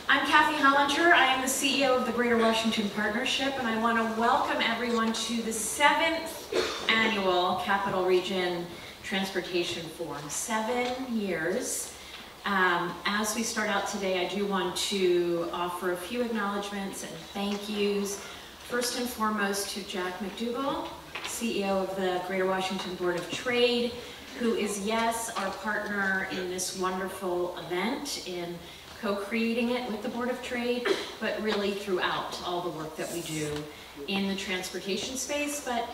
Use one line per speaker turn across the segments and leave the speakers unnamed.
I'm Kathy Hollinger. I am the CEO of the Greater Washington Partnership, and I want to welcome everyone to the 7th annual Capital Region Transportation Forum. 7 years. As we start out today, I do want to offer a few acknowledgments and thank yous. First and foremost to Jack McDougle, CEO of the Greater Washington Board of Trade, who is, yes, our partner in this wonderful event, in co-creating it with the Board of Trade, but really throughout all the work that we do in the transportation space, but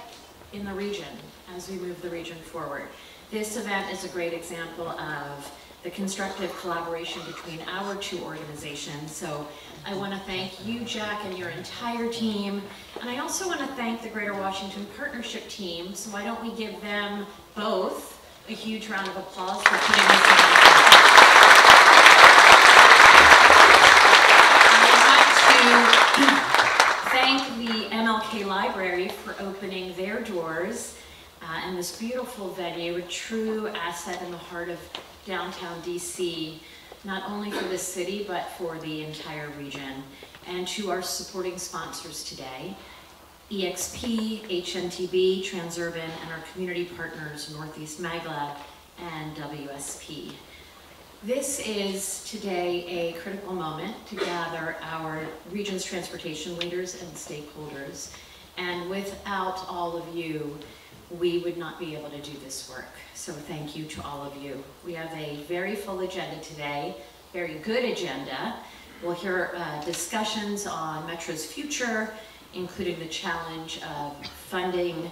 in the region as we move the region forward. This event is a great example of the constructive collaboration between our two organizations. So I want to thank you, Jack, and your entire team. And I also want to thank the Greater Washington Partnership team. So why don't we give them both a huge round of applause for putting this event together. I'd like to thank the MLK Library for opening their doors and this beautiful venue, a true asset in the heart of downtown DC, not only for this city, but for the entire region. And to our supporting sponsors today, EXP, HNTB, Transurban, and our community partners, Northeast Magla and WSP. This is today a critical moment to gather our region's transportation leaders and stakeholders. And without all of you, we would not be able to do this work. So thank you to all of you. We have a very full agenda today, very good agenda. We'll hear discussions on Metro's future, including the challenge of funding,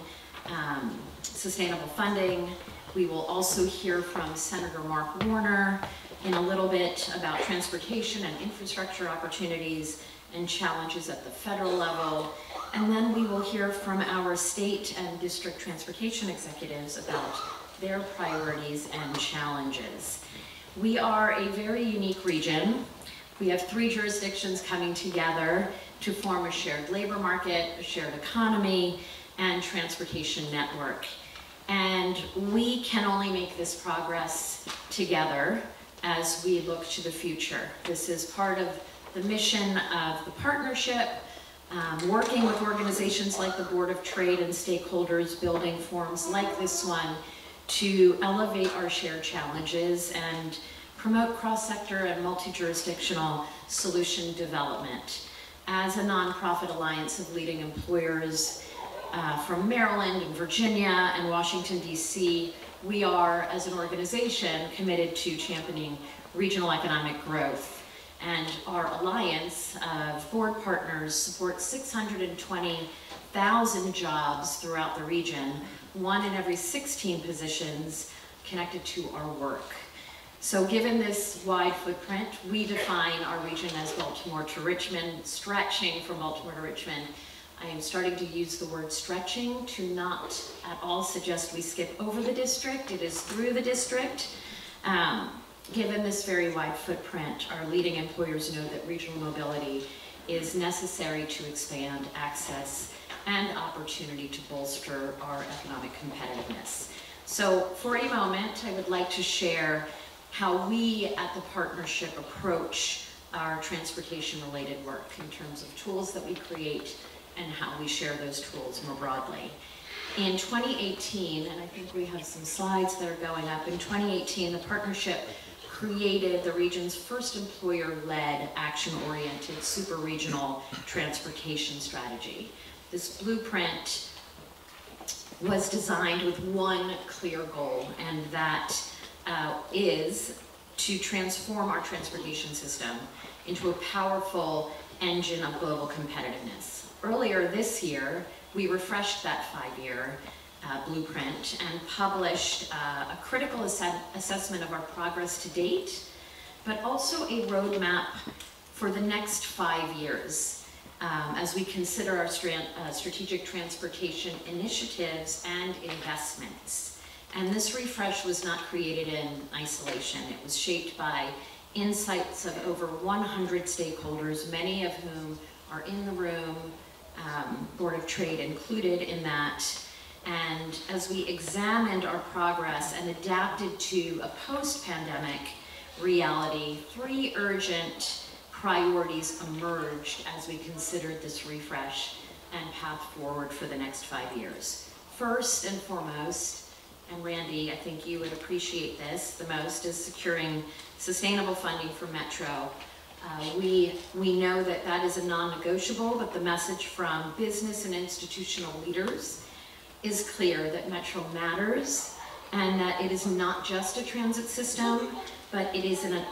sustainable funding. We will also hear from Senator Mark Warner in a little bit about transportation and infrastructure opportunities and challenges at the federal level. And then we will hear from our state and district transportation executives about their priorities and challenges. We are a very unique region. We have 3 jurisdictions coming together to form a shared labor market, a shared economy, and transportation network. And we can only make this progress together as we look to the future. This is part of the mission of the partnership, working with organizations like the Board of Trade and stakeholders, building forums like this one to elevate our shared challenges and promote cross-sector and multi-jurisdictional solution development. As a nonprofit alliance of leading employers from Maryland and Virginia and Washington, D.C., we are, as an organization, committed to championing regional economic growth. And our alliance of board partners supports 620,000 jobs throughout the region, 1 in every 16 positions connected to our work. So given this wide footprint, we define our region as Baltimore to Richmond, stretching from Baltimore to Richmond. I am starting to use the word stretching to not at all suggest we skip over the district. It is through the district. Given this very wide footprint, our leading employers know that regional mobility is necessary to expand access and opportunity to bolster our economic competitiveness. So for a moment, I would like to share how we at the partnership approach our transportation-related work in terms of tools that we create and how we share those tools more broadly. In 2018, and I think we have some slides that are going up, in 2018, the partnership created the region's first employer-led, action-oriented, super-regional transportation strategy. This blueprint was designed with one clear goal, and that is to transform our transportation system into a powerful engine of global competitiveness. Earlier this year, we refreshed that 5-year blueprint and published a critical assessment of our progress to date, but also a roadmap for the next 5 years as we consider our strategic transportation initiatives and investments. And this refresh was not created in isolation. It was shaped by insights of over 100 stakeholders, many of whom are in the room, Board of Trade included in that. And as we examined our progress and adapted to a post-pandemic reality, 3 urgent priorities emerged as we considered this refresh and path forward for the next 5 years. First and foremost, and Randy, I think you would appreciate this the most, is securing sustainable funding for Metro. We know that that is a non-negotiable, but the message from business and institutional leaders is clear that Metro matters and that it is not just a transit system, but it is an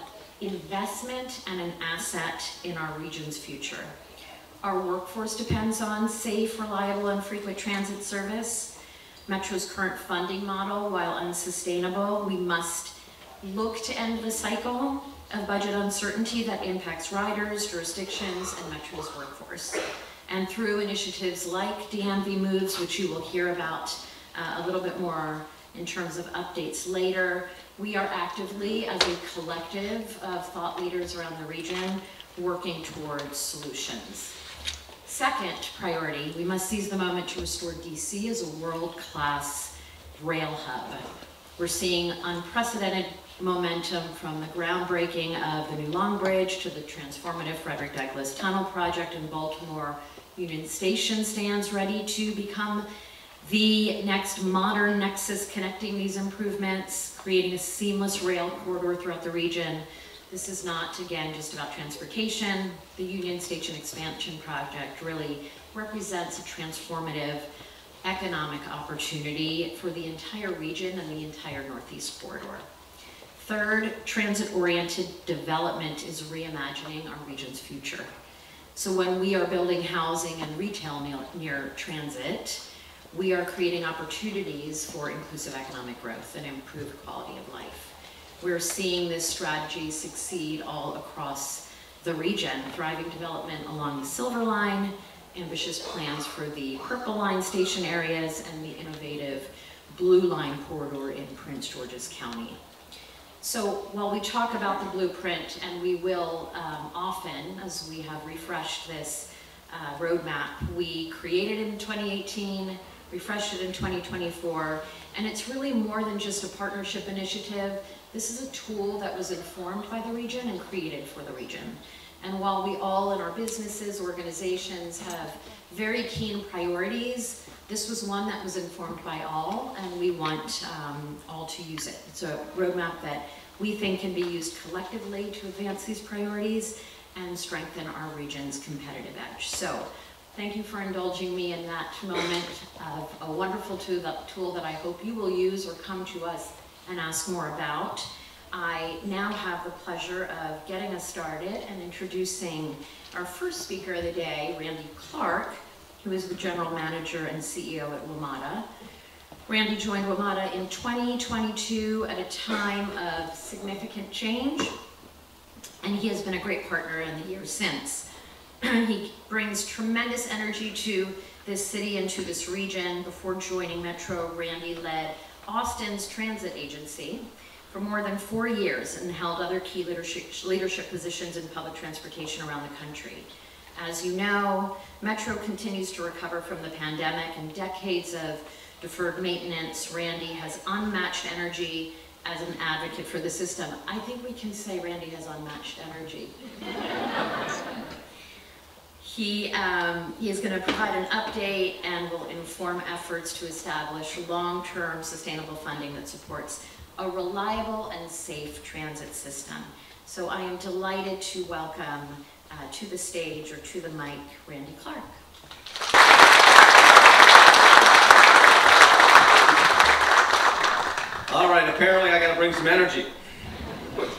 investment and an asset in our region's future. Our workforce depends on safe, reliable, and frequent transit service. Metro's current funding model, while unsustainable, we must look to end the cycle of budget uncertainty that impacts riders, jurisdictions, and Metro's workforce. And through initiatives like DMVMoves, which you will hear about a little bit more in terms of updates later, we are actively, as a collective of thought leaders around the region, working towards solutions. Second priority, we must seize the moment to restore DC as a world-class rail hub. We're seeing unprecedented momentum from the groundbreaking of the new Long Bridge to the transformative Frederick Douglass Tunnel project in Baltimore. Union Station stands ready to become the next modern nexus connecting these improvements, creating a seamless rail corridor throughout the region. This is not, again, just about transportation. The Union Station expansion project really represents a transformative economic opportunity for the entire region and the entire Northeast corridor. Third, transit-oriented development is reimagining our region's future. So when we are building housing and retail near transit, we are creating opportunities for inclusive economic growth and improved quality of life. We're seeing this strategy succeed all across the region, thriving development along the Silver Line, ambitious plans for the Purple Line station areas, and the innovative Blue Line corridor in Prince George's County. So while we talk about the blueprint, and we will often, as we have refreshed this roadmap, we created it in 2018, refreshed it in 2024, and it's really more than just a partnership initiative. This is a tool that was informed by the region and created for the region. And while we all in our businesses, organizations have very keen priorities, this was one that was informed by all, and we want all to use it. It's a roadmap that we think can be used collectively to advance these priorities and strengthen our region's competitive edge. So thank you for indulging me in that moment of a wonderful tool that I hope you will use or come to us and ask more about. I now have the pleasure of getting us started and introducing our first speaker of the day, Randy Clarke, who is the General Manager and CEO at WMATA. Randy joined WMATA in 2022 at a time of significant change, and he has been a great partner in the years since. He brings tremendous energy to this city and to this region. Before joining Metro, Randy led Austin's transit agency for more than 4 years and held other key leadership positions in public transportation around the country. As you know, Metro continues to recover from the pandemic and decades of deferred maintenance. Randy has unmatched energy as an advocate for the system. I think we can say Randy has unmatched energy. He is going to provide an update and will inform efforts to establish long-term sustainable funding that supports a reliable and safe transit system. So I am delighted to welcome to the stage, or to the mic, Randy Clarke.
All right, apparently I got to bring some energy.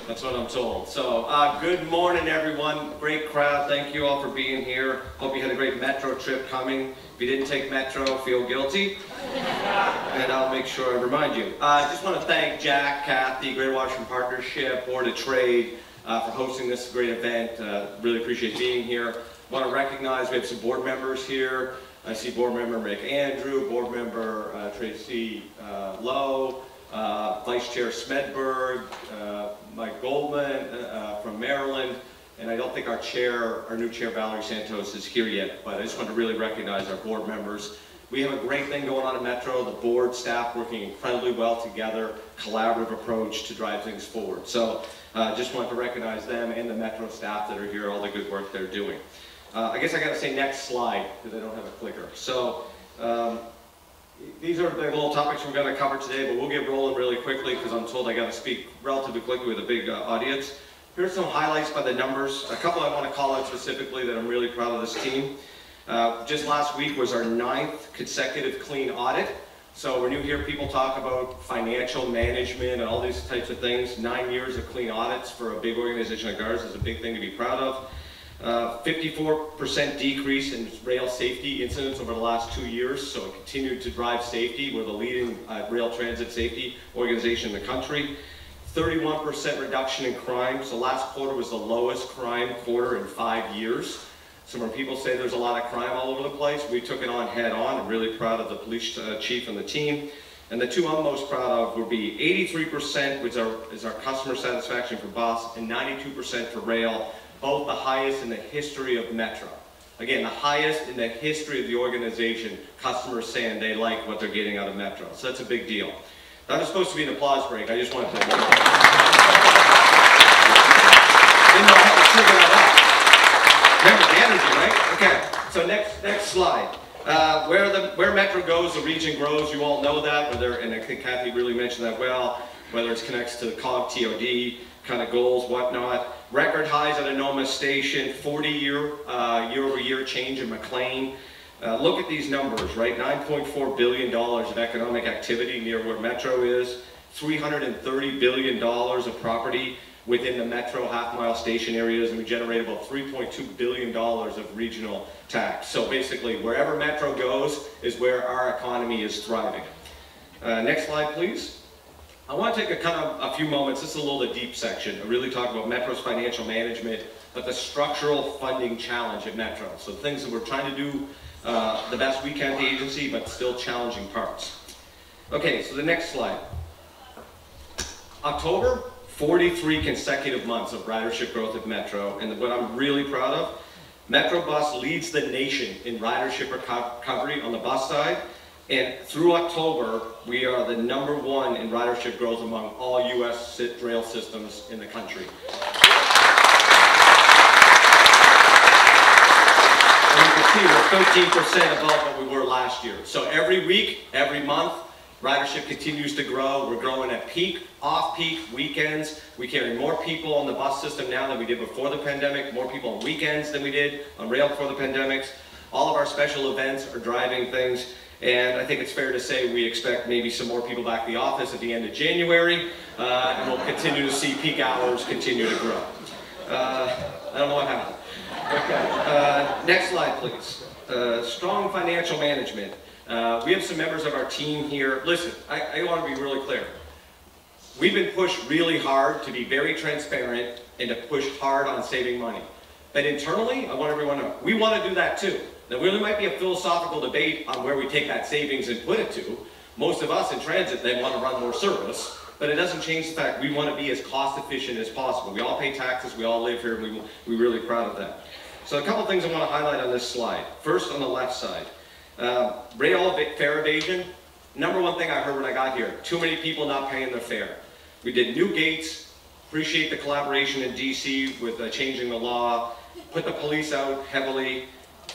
That's what I'm told. So good morning, everyone. Great crowd. Thank you all for being here. Hope you had a great Metro trip coming. If you didn't take Metro, feel guilty. And I'll make sure I remind you. I just want to thank Jack, Kathy, Greater Washington Partnership, Board of Trade for hosting this great event. Really appreciate being here. I want to recognize we have some board members here. I see board member Rick Andrew, board member Tracy Lowe, Vice Chair Smedberg, Mike Goldman from Maryland, and I don't think our new chair Valerie Santos is here yet, but I just want to really recognize our board members. We have a great thing going on at Metro, the board, staff working incredibly well together, collaborative approach to drive things forward. So Just want to recognize them and the Metro staff that are here, all the good work they're doing. I guess I got to say next slide because I don't have a clicker. So these are the little topics we're going to cover today, but we'll get rolling really quickly because I'm told I got to speak relatively quickly with a big audience. Here's some highlights by the numbers. A couple I want to call out specifically that I'm really proud of this team. Just last week was our 9th consecutive clean audit. So when you hear people talk about financial management and all these types of things, 9 years of clean audits for a big organization like ours is a big thing to be proud of. 54% decrease in rail safety incidents over the last 2 years, so it continued to drive safety. We're the leading rail transit safety organization in the country. 31% reduction in crime, so last quarter was the lowest crime quarter in 5 years. So when people say there's a lot of crime all over the place, we took it on head on. I'm really proud of the police chief and the team. And the two I'm most proud of would be 83%, which is our customer satisfaction for bus, and 92% for rail, both the highest in the history of Metro. Again, the highest in the history of the organization, customers saying they like what they're getting out of Metro. So that's a big deal. That was supposed to be an applause break. I just wanted to didn't know how to trigger that up. Remember the energy, right? Okay, so next slide. Where Metro goes, the region grows. You all know that. And I think Kathy really mentioned that well, whether it connects to the COG, TOD, kind of goals, whatnot. Record highs at Annapolis Station, 40-year-over-year change in McLean. Look at these numbers, right? $9.4 billion of economic activity near where Metro is. $330 billion of property within the Metro half-mile station areas, and we generate about $3.2 billion of regional tax. So basically, wherever Metro goes is where our economy is thriving. Next slide, please. I want to take a few moments, this is a little the deep section, to really talk about Metro's financial management, but the structural funding challenge at Metro. So things that we're trying to do the best we can at the agency, but still challenging parts. Okay, so the next slide. October, 43 consecutive months of ridership growth at Metro, and what I'm really proud of, Metro Bus leads the nation in ridership recovery on the bus side, and through October, we are the #1 in ridership growth among all U.S. rail systems in the country. And you can see we're 13% above what we were last year. So every week, every month, ridership continues to grow. We're growing at peak, off-peak, weekends. We carry more people on the bus system now than we did before the pandemic, more people on weekends than we did on rail before the pandemics. All of our special events are driving things. And I think it's fair to say we expect maybe some more people back to the office at the end of January, and we'll continue to see peak hours continue to grow. I don't know what happened. Okay, next slide, please. Strong financial management. We have some members of our team here. Listen, I want to be really clear. We've been pushed really hard to be very transparent and to push hard on saving money. But internally, I want everyone to know, we want to do that too. Now, there might be a philosophical debate on where we take that savings and put it to. Most of us in transit, they want to run more service, but it doesn't change the fact we want to be as cost efficient as possible. We all pay taxes, we all live here, and we're really proud of that. So a couple things I want to highlight on this slide. First, on the left side, rail fare evasion. #1 thing I heard when I got here, too many people not paying their fare. We did new gates, appreciate the collaboration in DC with changing the law, put the police out heavily.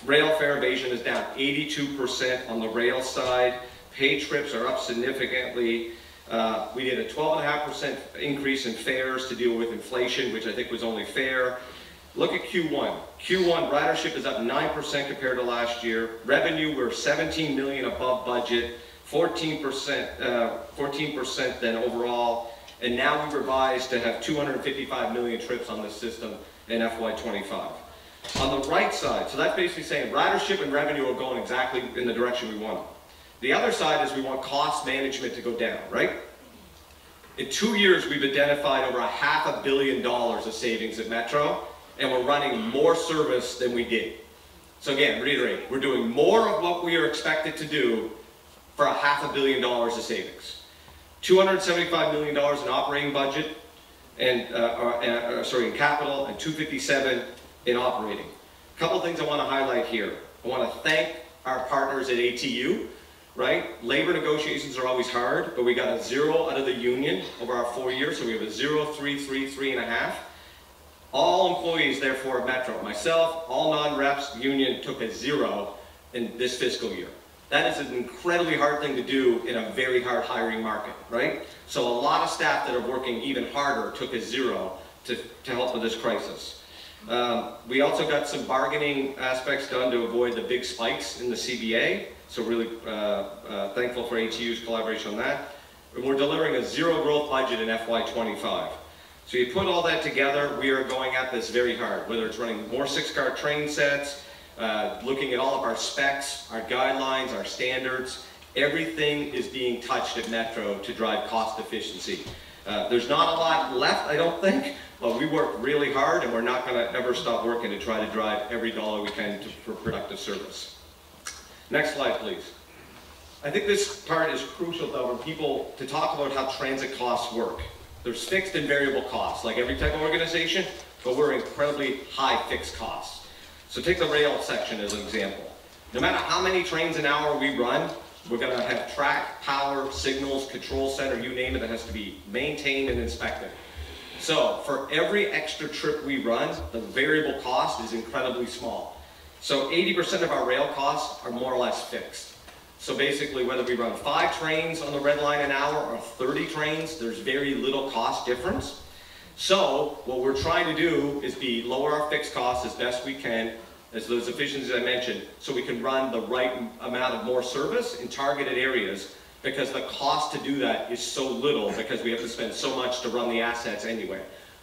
Rail fare evasion is down 82% on the rail side. Paid trips are up significantly. We did a 12.5% increase in fares to deal with inflation, which I think was only fair. Look at Q1. Q1 ridership is up 9% compared to last year. Revenue, we're $17 million above budget, 14% than overall. And now we've revised to have 255 million trips on this system in FY25. On the right side, so that's basically saying ridership and revenue are going exactly in the direction we want. The other side is we want cost management to go down, right? In 2 years, we've identified over $500 million of savings at Metro, and we're running more service than we did. So again, reiterate, we're doing more of what we are expected to do for $500 million of savings. $275 million in operating budget, and in capital, and $257 in operating. A couple things I want to highlight here. I want to thank our partners at ATU. right? Labor negotiations are always hard, but we got a 0 out of the union over our 4 years, so we have a 0, 3, 3, 3.5. All employees, therefore, at Metro, myself, all non-reps, union, took a 0 in this fiscal year. That is an incredibly hard thing to do in a very hard hiring market, right? So a lot of staff that are working even harder took a 0 to help with this crisis. We also got some bargaining aspects done to avoid the big spikes in the CBA. So really thankful for ATU's collaboration on that. And we're delivering a 0 growth budget in FY25. So you put all that together, we are going at this very hard, whether it's running more 6-car train sets, looking at all of our specs, our guidelines, our standards. Everything is being touched at Metro to drive cost efficiency. There's not a lot left, I don't think, but we work really hard and we're not going to ever stop working to try to drive every dollar we can for productive service. Next slide, please. I think this part is crucial, though, for people to talk about how transit costs work. There's fixed and variable costs, like every type of organization, but we're incredibly high fixed costs. So take the rail section as an example. No matter how many trains an hour we run, we're going to have track, power, signals, control center, you name it, that has to be maintained and inspected. So for every extra trip we run, the variable cost is incredibly small. So 80% of our rail costs are more or less fixed. So basically, whether we run 5 trains on the red line an hour or 30 trains, there's very little cost difference. So what we're trying to do is lower our fixed costs as best we can, as those efficiencies I mentioned, so we can run the right amount of more service in targeted areas, because the cost to do that is so little because we have to spend so much to run the assets anyway.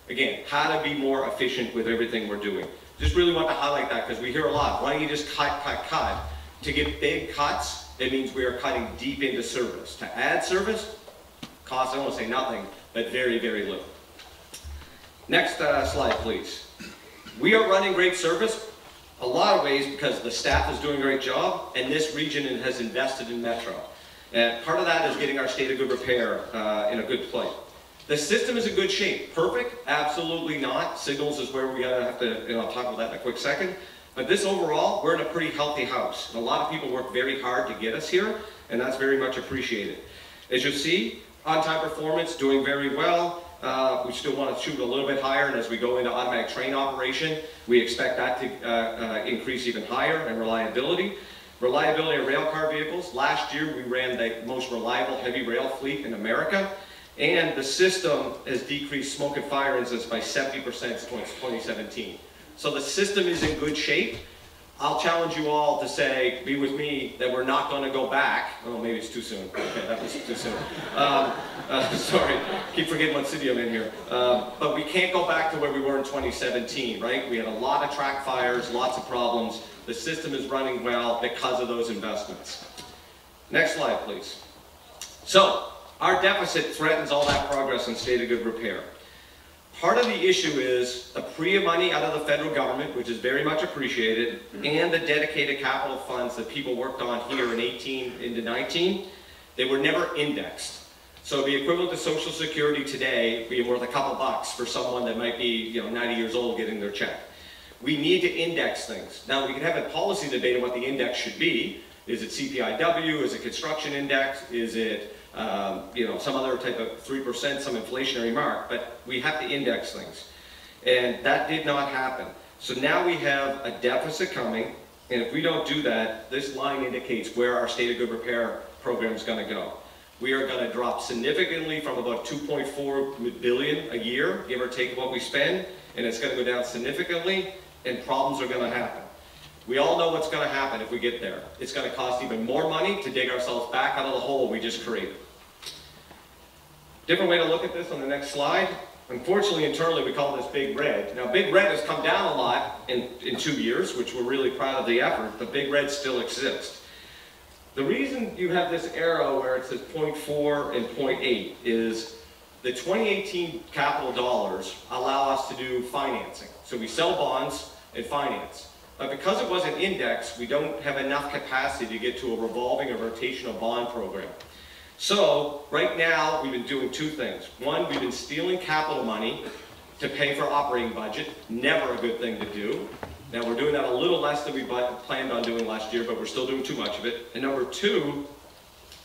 Again, how to be more efficient with everything we're doing. Just really want to highlight that because we hear a lot. Why don't you just cut, cut, cut? To get big cuts, it means we are cutting deep into service. To add service, costs, I don't want to say nothing, but very, very little. Next slide, please. We are running great service a lot of ways because the staff is doing a great job and this region has invested in Metro. And part of that is getting our state of good repair in a good place. The system is in good shape. Perfect? Absolutely not. Signals is where we have to, I'll talk about that in a quick second. But this overall, we're in a pretty healthy house. And a lot of people work very hard to get us here, and that's very much appreciated. As you see, on-time performance, doing very well. We still want to shoot a little bit higher, and as we go into automatic train operation, we expect that to increase even higher, and reliability. Reliability of rail car vehicles. Last year, we ran the most reliable heavy rail fleet in America, and the system has decreased smoke and fire incidents by 70% since 2017. So the system is in good shape. I'll challenge you all to say, be with me, that we're not going to go back. Oh, maybe it's too soon. Okay, that was too soon. Sorry, keep forgetting what city I'm in here. But we can't go back to where we were in 2017, right? We had a lot of track fires, lots of problems. The system is running well because of those investments. Next slide, please. So, our deficit threatens all that progress in state of good repair. Part of the issue is the PREA money out of the federal government, which is very much appreciated, and the dedicated capital funds that people worked on here in 18 into 19, they were never indexed. So it'd be equivalent to Social Security today, being worth a couple bucks for someone that might be 90 years old getting their check. We need to index things. Now we can have a policy debate on what the index should be. Is it CPIW? Is it construction index? Is it some other type of 3%, some inflationary mark, but we have to index things. And that did not happen. So now we have a deficit coming, and if we don't do that, this line indicates where our state of good repair program is going to go. We are going to drop significantly from about 2.4 billion a year, give or take what we spend, and it's going to go down significantly, and problems are going to happen. We all know what's going to happen if we get there. It's going to cost even more money to dig ourselves back out of the hole we just created. Different way to look at this on the next slide. Unfortunately, internally, we call this Big Red. Now, Big Red has come down a lot in 2 years, which we're really proud of the effort, but Big Red still exists. The reason you have this arrow where it says 0.4 and 0.8 is the 2018 capital dollars allow us to do financing. So we sell bonds and finance. But because it wasn't indexed, we don't have enough capacity to get to a revolving or rotational bond program. So right now, we've been doing 2 things. One, we've been stealing capital money to pay for operating budget. Never a good thing to do. Now we're doing that a little less than we planned on doing last year, but we're still doing too much of it. And number 2,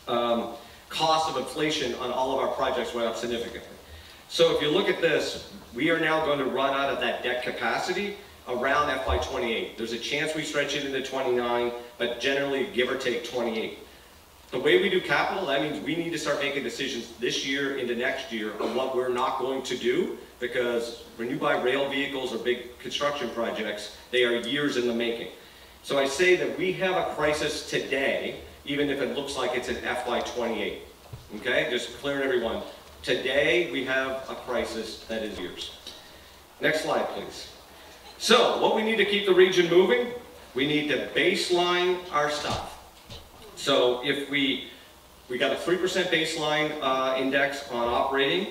cost of inflation on all of our projects went up significantly. So if you look at this, we are now going to run out of that debt capacity around FY28. There's a chance we stretch it into 29, but generally give or take 28. The way we do capital, that means we need to start making decisions this year into next year on what we're not going to do, because when you buy rail vehicles or big construction projects, they are years in the making. So I say that we have a crisis today, even if it looks like it's in FY28. Okay, just clearing everyone. Today we have a crisis that is years. Next slide, please. So what we need to keep the region moving, we need to baseline our stuff. So if we got a 3% baseline index on operating,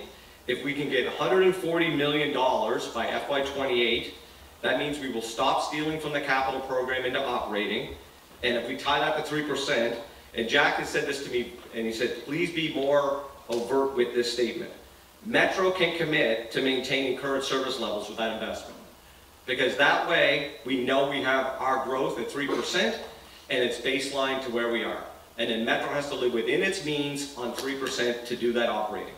if we can get $140 million by FY28, that means we will stop stealing from the capital program into operating. And if we tie that to 3%, and Jack has said this to me, and he said, please be more overt with this statement. Metro can commit to maintaining current service levels with that investment. Because that way, we know we have our growth at 3%, and it's baseline to where we are. And then Metro has to live within its means on 3% to do that operating.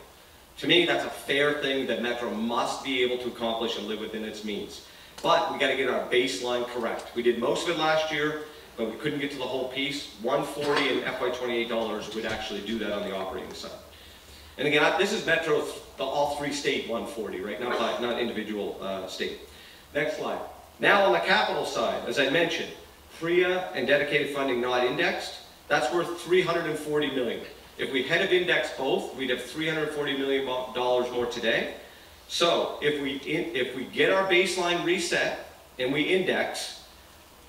To me, that's a fair thing that Metro must be able to accomplish and live within its means. But we got to get our baseline correct. We did most of it last year, but we couldn't get to the whole piece. 140 and FY28 dollars would actually do that on the operating side. And again, this is Metro, all three state 140, right? Not individual state. Next slide. Now on the capital side, as I mentioned, PREA and dedicated funding not indexed, that's worth $340 million. If we had indexed both, we'd have $340 million more today. So if we get our baseline reset and we index,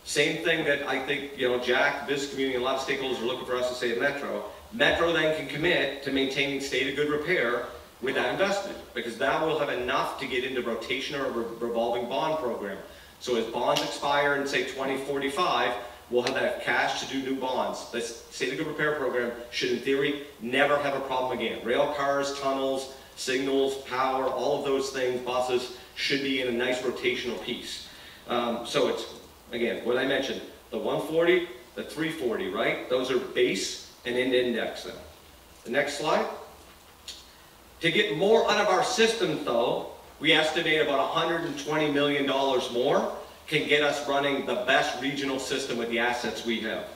same thing that I think Jack, the business community, and a lot of stakeholders are looking for us to say at Metro. Metro then can commit to maintaining state of good repair with that investment, because now we'll have enough to get into rotation or a revolving bond program. So as bonds expire in say 2045, we'll have that cash to do new bonds. This state of good repair program should in theory never have a problem again. Rail cars, tunnels, signals, power, all of those things, buses, should be in a nice rotational piece. So it's, again, what I mentioned, the 140, the 340, right? Those are base and index them. The next slide. To get more out of our system though, we estimate about $120 million more can get us running the best regional system with the assets we have.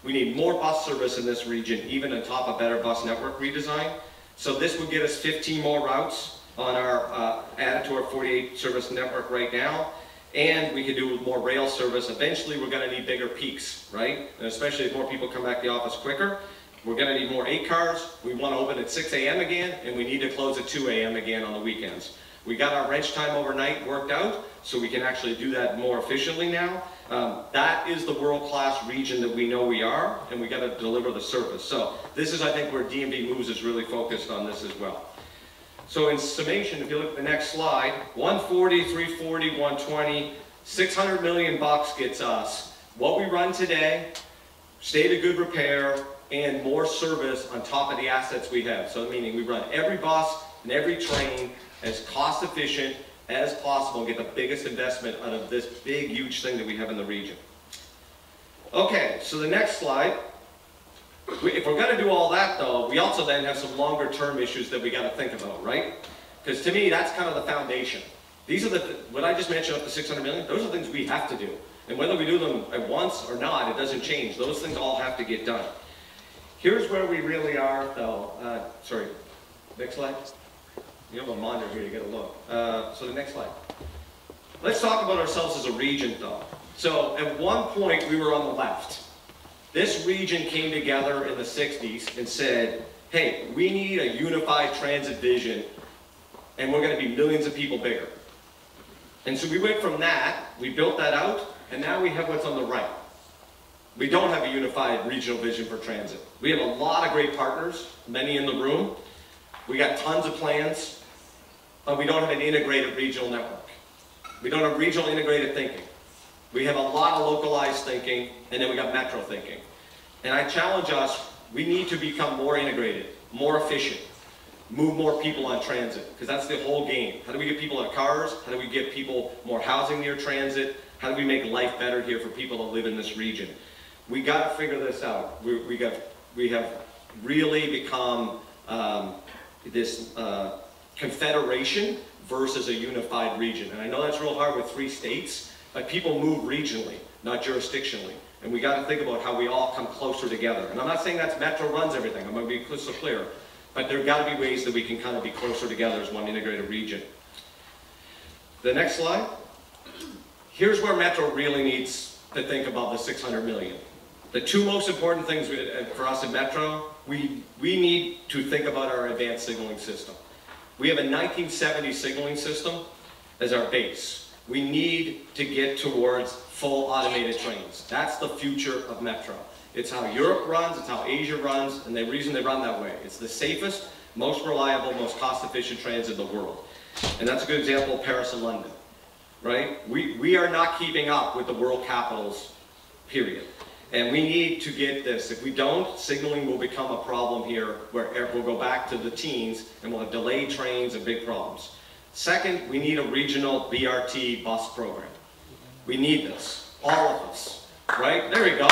We need more bus service in this region, even on top of better bus network redesign. So this would get us 15 more routes on our, added to our 48 service network right now. And we could do more rail service. Eventually we're gonna need bigger peaks, right? And especially if more people come back to the office quicker. We're gonna need more 8 cars. We wanna open at 6 a.m. again, and we need to close at 2 a.m. again on the weekends. We got our wrench time overnight worked out, so we can actually do that more efficiently now. That is the world-class region that we know we are, and we got to deliver the service. So this is, I think, where DMVMoves is really focused on this as well. So in summation, if you look at the next slide, 140, 340, 120, 600 million bucks gets us what we run today, state of good repair, and more service on top of the assets we have. So meaning we run every bus and every train as cost efficient as possible and get the biggest investment out of this big, huge thing that we have in the region. Okay, so the next slide. If we're going to do all that though, we also then have some longer term issues that we got to think about, right? Because to me, that's kind of the foundation. These are what I just mentioned up to 600 million, those are things we have to do. And whether we do them at once or not, it doesn't change. Those things all have to get done. Here's where we really are though. Sorry, next slide. You have a monitor here to get a look. So the next slide. Let's talk about ourselves as a region though. So at one point we were on the left. This region came together in the 60s and said, hey, we need a unified transit vision and we're going to be millions of people bigger. And so we went from that, we built that out, and now we have what's on the right. We don't have a unified regional vision for transit. We have a lot of great partners, many in the room. We got tons of plans, but we don't have an integrated regional network. We don't have regional integrated thinking. We have a lot of localized thinking, and then we got metro thinking. And I challenge us, we need to become more integrated, more efficient, move more people on transit, because that's the whole game. How do we get people in cars? How do we get people more housing near transit? How do we make life better here for people that live in this region? We got to figure this out. We have really become this confederation versus a unified region. And I know that's real hard with 3 states, but people move regionally, not jurisdictionally. And we got to think about how we all come closer together. And I'm not saying that's Metro runs everything, I'm going to be crystal clear. But there have got to be ways that we can kind of be closer together as one integrated region. The next slide. Here's where Metro really needs to think about the 600 million. The 2 most important things for us in Metro, we need to think about our advanced signaling system. We have a 1970 signaling system as our base. We need to get towards full automated trains. That's the future of Metro. It's how Europe runs, it's how Asia runs, and the reason they run that way. It's the safest, most reliable, most cost-efficient trains in the world. And that's a good example of Paris and London, right? We are not keeping up with the world capitals, period. And we need to get this. If we don't, signaling will become a problem here where we'll go back to the teens and we'll have delayed trains and big problems. Second, we need a regional BRT bus program. We need this, all of us, right? There we go.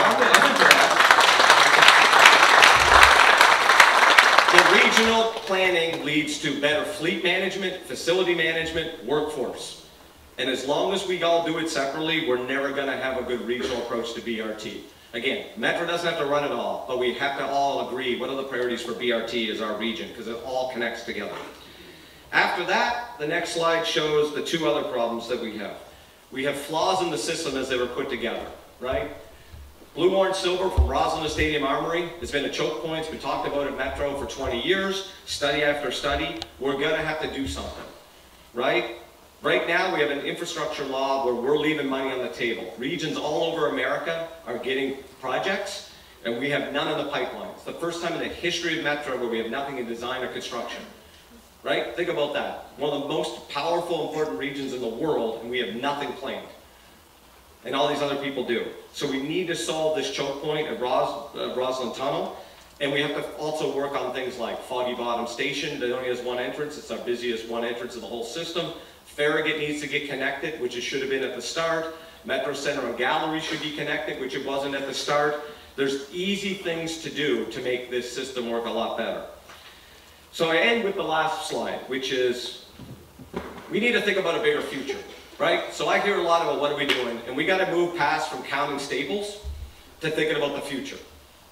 The regional planning leads to better fleet management, facility management, workforce. And as long as we all do it separately, we're never going to have a good regional approach to BRT. Again, Metro doesn't have to run it all, but we have to all agree what are the priorities for BRT as our region, because it all connects together. After that, the next slide shows the 2 other problems that we have. We have flaws in the system as they were put together, right? Blue, orange, silver from Roslyn to Stadium Armory has been a choke point. It's been talked about at Metro for 20 years, study after study. We're going to have to do something, right? Right now, we have an infrastructure law where we're leaving money on the table. Regions all over America are getting projects, and we have none in the pipeline. It's the first time in the history of Metro where we have nothing in design or construction. Right? Think about that. One of the most powerful, important regions in the world, and we have nothing planned. And all these other people do. So we need to solve this choke point at Roslyn Tunnel, and we have to also work on things like Foggy Bottom Station that only has 1 entrance. It's our busiest 1 entrance in the whole system. Farragut needs to get connected, which it should have been at the start. Metro Center and Gallery should be connected, which it wasn't at the start. There's easy things to do to make this system work a lot better. So I end with the last slide, which is we need to think about a bigger future, right? So I hear a lot about what are we doing, and we got to move past from counting staples to thinking about the future,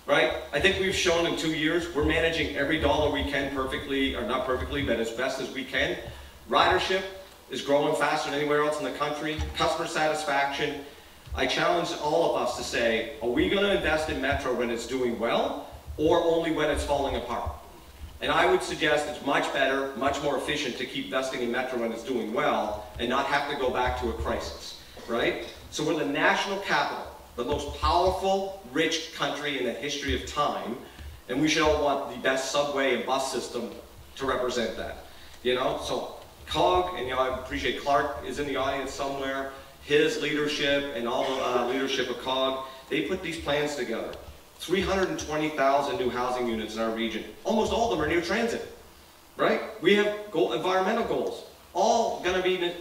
right? I think we've shown in 2 years we're managing every dollar we can perfectly, or not perfectly, but as best as we can. Ridership is growing faster than anywhere else in the country. Customer satisfaction. I challenge all of us to say, are we going to invest in Metro when it's doing well, or only when it's falling apart? And I would suggest it's much better, much more efficient to keep investing in Metro when it's doing well and not have to go back to a crisis, right? So we're the national capital, the most powerful, rich country in the history of time, and we should all want the best subway and bus system to represent that, you know? So COG, and you know, I appreciate Clark is in the audience somewhere, his leadership and all the leadership of COG, they put these plans together. 320,000 new housing units in our region. Almost all of them are near transit, right? We have environmental goals, all going to be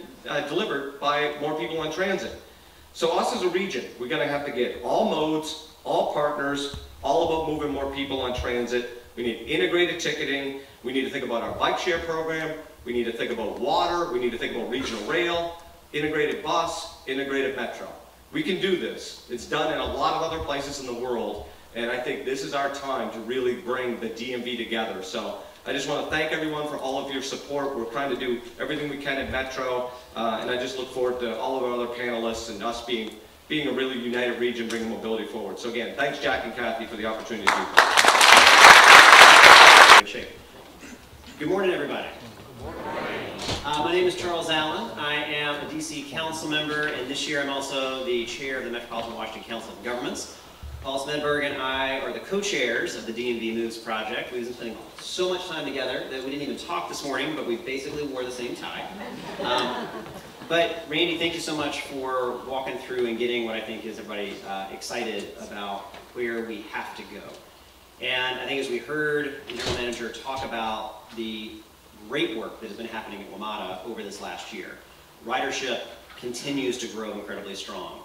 delivered by more people on transit. So us as a region, we're going to have to get all modes, all partners, all about moving more people on transit. We need integrated ticketing. We need to think about our bike share program. We need to think about water. We need to think about regional rail, integrated bus, integrated metro. We can do this. It's done in a lot of other places in the world. And I think this is our time to really bring the DMV together. So I just want to thank everyone for all of your support. We're trying to do everything we can at Metro. And I just look forward to all of our other panelists and us being a really united region, bringing mobility forward. So again, thanks Jack and Kathy for the opportunity to do this.
Good morning, everybody. My name is Charles Allen. I am a DC council member, and this year I'm also the chair of the Metropolitan Washington Council of Governments. Paul Smedberg and I are the co-chairs of the DMVMoves project. We've been spending so much time together that we didn't even talk this morning, but we basically wore the same tie. But Randy, thank you so much for walking through and getting what I think is everybody excited about where we have to go. And I think as we heard the general manager talk about the great work that has been happening at WMATA over this last year, ridership continues to grow incredibly strong.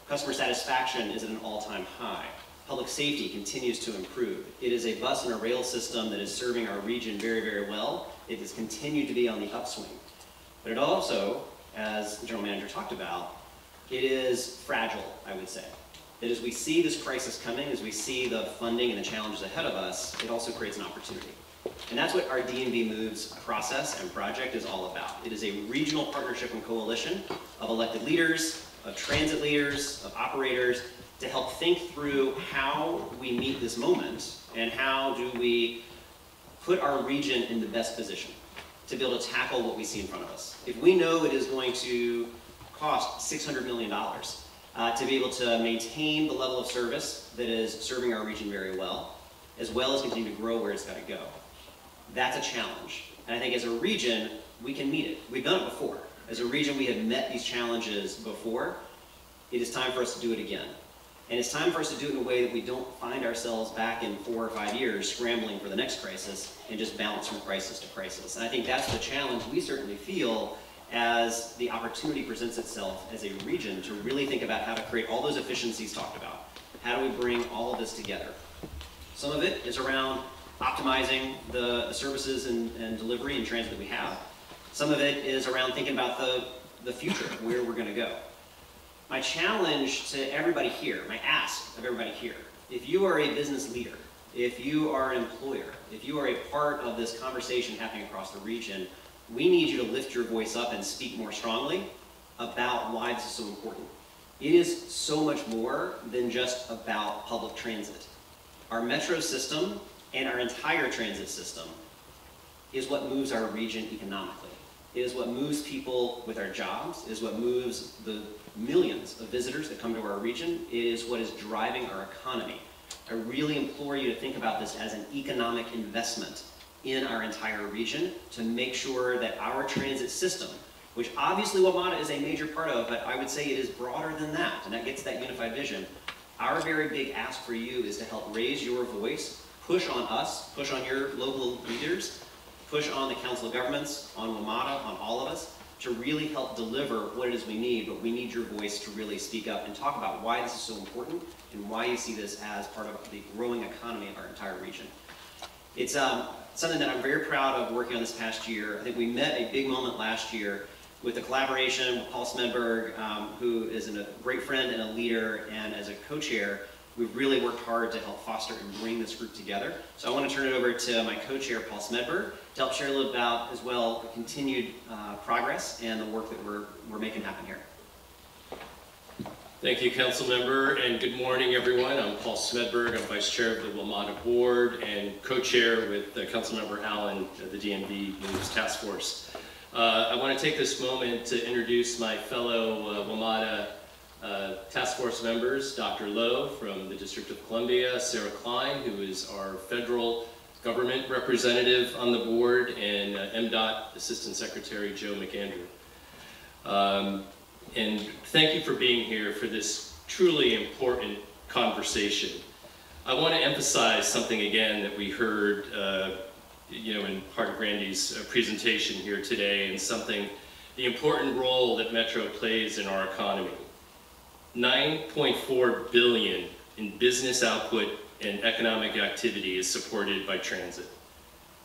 Customer satisfaction is at an all-time high. Public safety continues to improve. It is a bus and a rail system that is serving our region very, very well. It has continued to be on the upswing. But it also, as the General Manager talked about, it is fragile, I would say. That as we see this crisis coming, as we see the funding and the challenges ahead of us, it also creates an opportunity. And that's what our DMVMoves process and project is all about. It is a regional partnership and coalition of elected leaders, of transit leaders, of operators, to help think through how we meet this moment and how do we put our region in the best position to be able to tackle what we see in front of us. If we know it is going to cost $600 million to be able to maintain the level of service that is serving our region very well as continue to grow where it's got to go, that's a challenge. And I think as a region, we can meet it. We've done it before. As a region, we have met these challenges before. It is time for us to do it again. And it's time for us to do it in a way that we don't find ourselves back in 4 or 5 years scrambling for the next crisis and just bounce from crisis to crisis. And I think that's the challenge we certainly feel as the opportunity presents itself as a region to really think about how to create all those efficiencies talked about. How do we bring all of this together? Some of it is around optimizing the services and delivery and transit that we have. Some of it is around thinking about the future, where we're going to go. My challenge to everybody here, my ask of everybody here, if you are a business leader, if you are an employer, if you are a part of this conversation happening across the region, we need you to lift your voice up and speak more strongly about why this is so important. It is so much more than just about public transit. Our metro system and our entire transit system is what moves our region economically. It is what moves people with our jobs. It is what moves the millions of visitors that come to our region. It is what is driving our economy. I really implore you to think about this as an economic investment in our entire region to make sure that our transit system, which obviously WMATA is a major part of, but I would say it is broader than that, and that gets that unified vision. Our very big ask for you is to help raise your voice, push on us, push on your local leaders, push on the Council of Governments, on WMATA, on all of us, to really help deliver what it is we need, but we need your voice to really speak up and talk about why this is so important and why you see this as part of the growing economy of our entire region. It's something that I'm very proud of working on this past year. I think we met a big moment last year with the collaboration with Paul Smedberg, who is a great friend and a leader, and as a co-chair, we've really worked hard to help foster and bring this group together. So I want to turn it over to my co-chair, Paul Smedberg, to help share a little about, as well, the continued progress and the work that we're making happen here.
Thank you, Council Member, and good morning, everyone. I'm Paul Smedberg. I'm Vice Chair of the WMATA Board and co-chair with Council Member Allen of the DMVMoves Task Force. I want to take this moment to introduce my fellow WMATA Task Force members, Dr. Lowe from the District of Columbia, Sarah Klein, who is our federal government representative on the board, and MDOT Assistant Secretary Joe McAndrew. And thank you for being here for this truly important conversation. I want to emphasize something again that we heard in part of Randy's presentation here today, and something, the important role that Metro plays in our economy. $9.4 billion in business output and economic activity is supported by transit.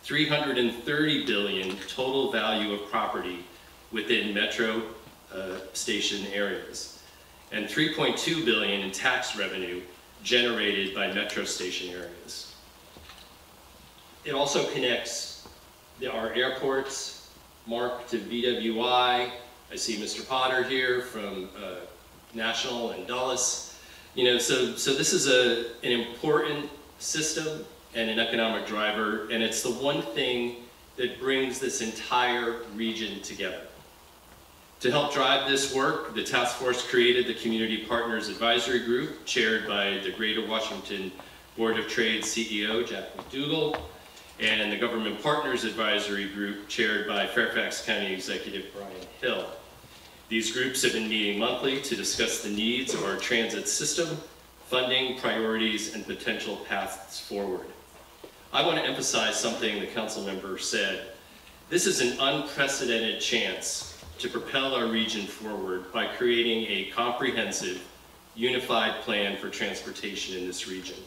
$330 billion total value of property within Metro station areas, and $3.2 billion in tax revenue generated by Metro station areas. It also connects our airports, Mark to VWI. I see Mr. Potter here from National and Dulles. So this is an important system and an economic driver, and it's the one thing that brings this entire region together. To help drive this work, the task force created the Community Partners Advisory Group, chaired by the Greater Washington Board of Trade CEO, Jack McDougle, and the Government Partners Advisory Group, chaired by Fairfax County Executive Bryan Hill. These groups have been meeting monthly to discuss the needs of our transit system, funding, priorities, and potential paths forward. I want to emphasize something the council member said. This is an unprecedented chance to propel our region forward by creating a comprehensive unified plan for transportation in this region.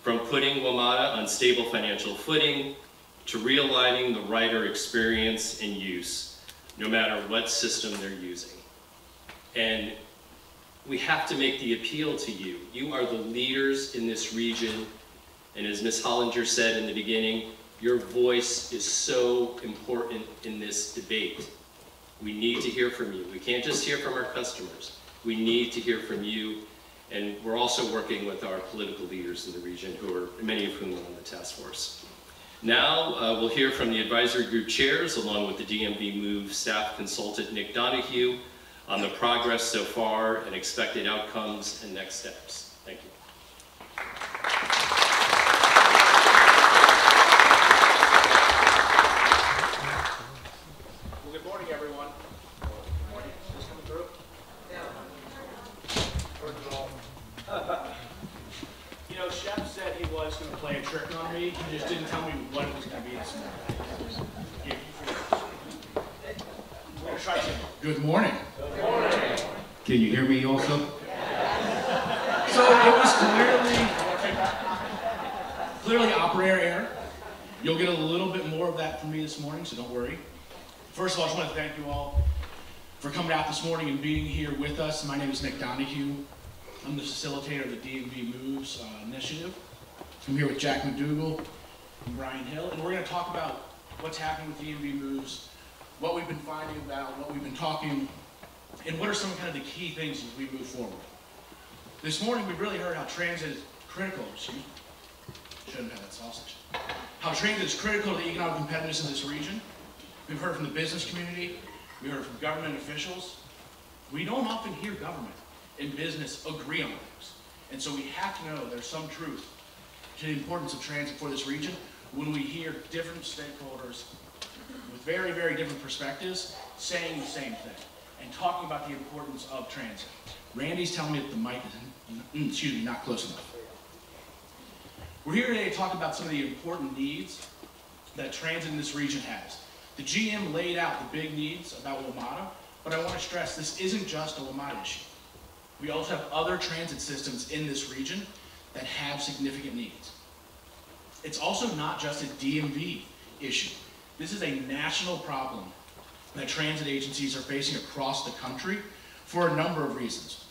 From putting WMATA on stable financial footing to realigning the rider experience and use, no matter what system they're using. And we have to make the appeal to you. You are the leaders in this region, and as Ms. Hollinger said in the beginning, your voice is so important in this debate. We need to hear from you. We can't just hear from our customers. We need to hear from you, and we're also working with our political leaders in the region, many of whom are on the task force. Now we'll hear from the advisory group chairs, along with the DMVMoves staff consultant Nick Donohue, on the progress so far and expected outcomes and next steps. Thank you.
Well, good morning, everyone. Good morning. Is this coming through? Yeah. You know, Chef said he was going to play a trick on me. He just didn't tell me what it was going to be this morning. We're going to try to. Good morning. Good morning. Can you hear me also? So it was clearly operator error. You'll get a little bit more of that from me this morning, so don't worry. First of all, I just want to thank you all for coming out this morning and being here with us. My name is Nick Donohue. I'm the facilitator of the DMVMoves initiative. I'm here with Jack McDougle and Bryan Hill, and we're going to talk about what's happening with DMVMoves, what we've been finding about, what we've been talking, and what are some kind of the key things as we move forward. This morning, we've really heard how transit is critical. Shouldn't have that sausage. How transit is critical to the economic competitiveness of this region. We've heard from the business community. We heard from government officials. We don't often hear government and business agree on things. And so we have to know there's some truth to the importance of transit for this region when we hear different stakeholders with very, very different perspectives saying the same thing and talking about the importance of transit. Randy's telling me that the mic is, not close enough. We're here today to talk about some of the important needs that transit in this region has. The GM laid out the big needs about WMATA, but I want to stress this isn't just a WMATA issue. We also have other transit systems in this region that have significant needs. It's also not just a DMV issue. This is a national problem that transit agencies are facing across the country for a number of reasons.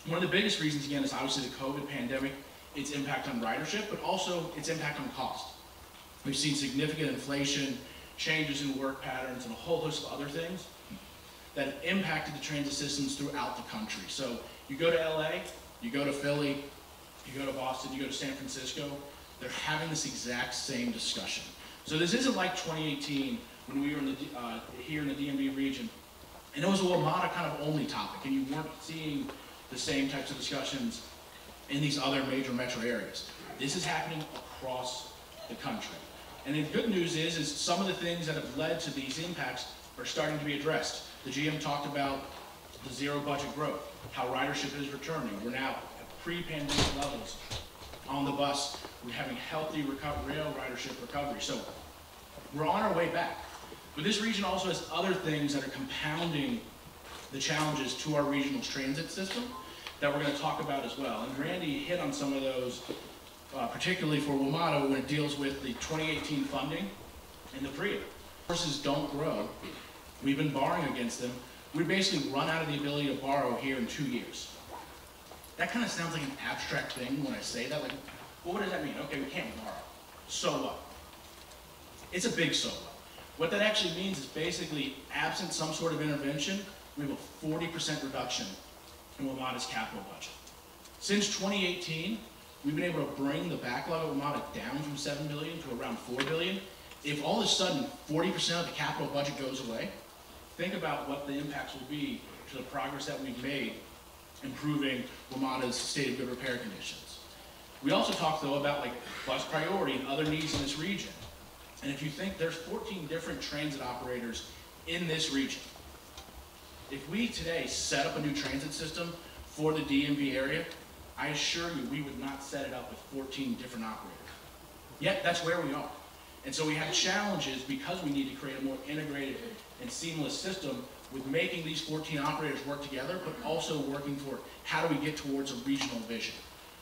One of the biggest reasons, again, is obviously the COVID pandemic, its impact on ridership, but also its impact on cost. We've seen significant inflation, changes in work patterns, and a whole host of other things that have impacted the transit systems throughout the country. So you go to LA, you go to Philly, you go to Boston, you go to San Francisco, they're having this exact same discussion. So this isn't like 2018 when we were in here in the DMV region, and it was a WMATA kind of only topic, and you weren't seeing the same types of discussions in these other major metro areas. This is happening across the country. And the good news is some of the things that have led to these impacts are starting to be addressed. The GM talked about the zero budget growth, how ridership is returning. We're now at pre-pandemic levels on the bus. We're having healthy rail ridership recovery. So we're on our way back. But this region also has other things that are compounding the challenges to our regional transit system that we're going to talk about as well. And Randy hit on some of those, particularly for WMATA when it deals with the 2018 funding and the PRIA. Sources don't grow. We've been borrowing against them. We basically run out of the ability to borrow here in 2 years. That kind of sounds like an abstract thing when I say that. Like, well, what does that mean? Okay, we can't borrow. So what? It's a big so what. What that actually means is basically, absent some sort of intervention, we have a 40% reduction in WMATA's capital budget. Since 2018, we've been able to bring the backlog of WMATA down from $7 billion to around $4 billion. If all of a sudden 40% of the capital budget goes away, think about what the impacts will be to the progress that we've made improving WMATA's state of good repair conditions. We also talked though about like bus priority and other needs in this region. And if you think there's 14 different transit operators in this region, if we today set up a new transit system for the DMV area, I assure you we would not set it up with 14 different operators. Yet that's where we are. And so we have challenges because we need to create a more integrated and seamless system with making these 14 operators work together, but also working for how do we get towards a regional vision.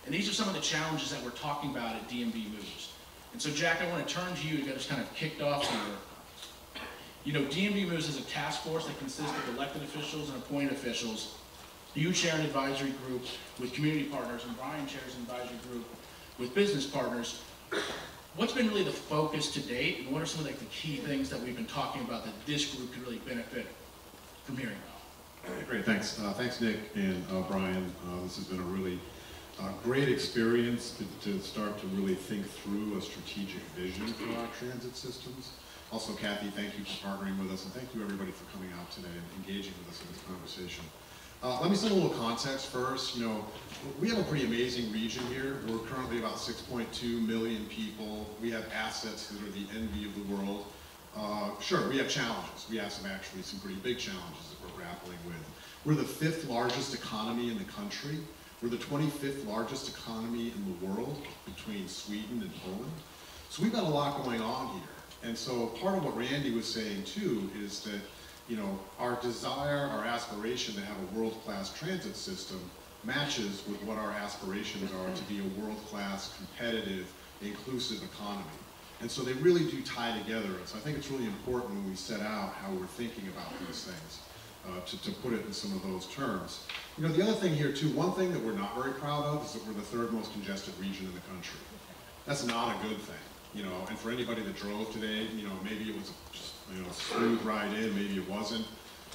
And these are some of the challenges that we're talking about at DMVMoves. And so Jack, I want to turn to you to get us kind of kicked off here. You know, DMVMoves is a task force that consists of elected officials and appointed officials. You chair an advisory group with community partners, and Bryan chairs an advisory group with business partners. What's been really the focus to date, and what are some of the key things that we've been talking about that this group could really benefit from hearing about?
Great, thanks. Thanks, Nick and Bryan. This has been a really great experience to start to really think through a strategic vision for our transit systems. Also, Kathy, thank you for partnering with us, and thank you everybody for coming out today and engaging with us in this conversation. Let me set a little context first. You know, we have a pretty amazing region here. We're currently about 6.2 million people. We have assets that are the envy of the world. Sure, we have challenges. We have some pretty big challenges that we're grappling with. We're the 5th largest economy in the country. We're the 25th largest economy in the world between Sweden and Poland. So we've got a lot going on here. And so part of what Randy was saying too is that, you know, our desire, our aspiration to have a world-class transit system matches with what our aspirations are to be a world-class, competitive, inclusive economy. And so they really do tie together. And so I think it's really important when we set out how we're thinking about these things, to put it in some of those terms. You know, the other thing here too, one thing that we're not very proud of is that we're the 3rd most congested region in the country. That's not a good thing, you know, and for anybody that drove today, you know, maybe it was just, you know, a smooth ride in, maybe it wasn't.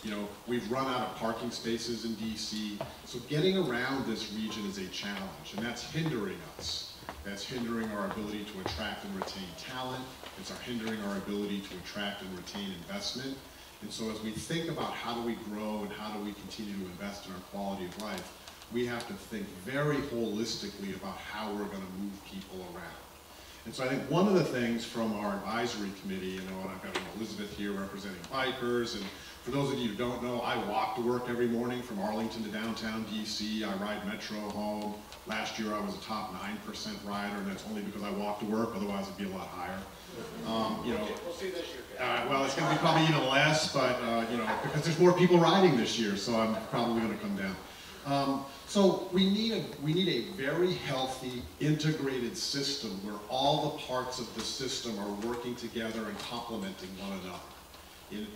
You know, we've run out of parking spaces in DC, so getting around this region is a challenge, and that's hindering us. That's hindering our ability to attract and retain talent. It's hindering our ability to attract and retain investment. And so as we think about how do we grow and how do we continue to invest in our quality of life, we have to think very holistically about how we're going to move people around. And so I think one of the things from our advisory committee, you know, and I've got Elizabeth here representing bikers, and for those of you who don't know, I walk to work every morning from Arlington to downtown DC. I ride Metro home. Last year I was a top 9% rider, and that's only because I walk to work, otherwise it'd be a lot higher. You know, we'll see this year. Well, it's going to be probably even less, but you know, because there's more people riding this year, so I'm probably going to come down. So we need a very healthy, integrated system where all the parts of the system are working together and complementing one another.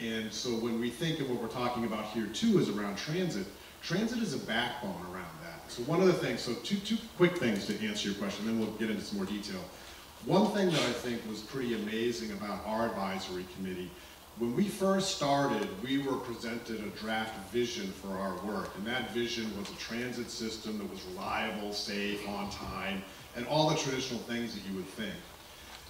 And so when we think of what we're talking about here too is around transit, transit is a backbone around that. So one of the things, so two quick things to answer your question, then we'll get into some more detail. One thing that I think was pretty amazing about our advisory committee, when we first started, we were presented a draft vision for our work, and that vision was a transit system that was reliable, safe, on time, and all the traditional things that you would think.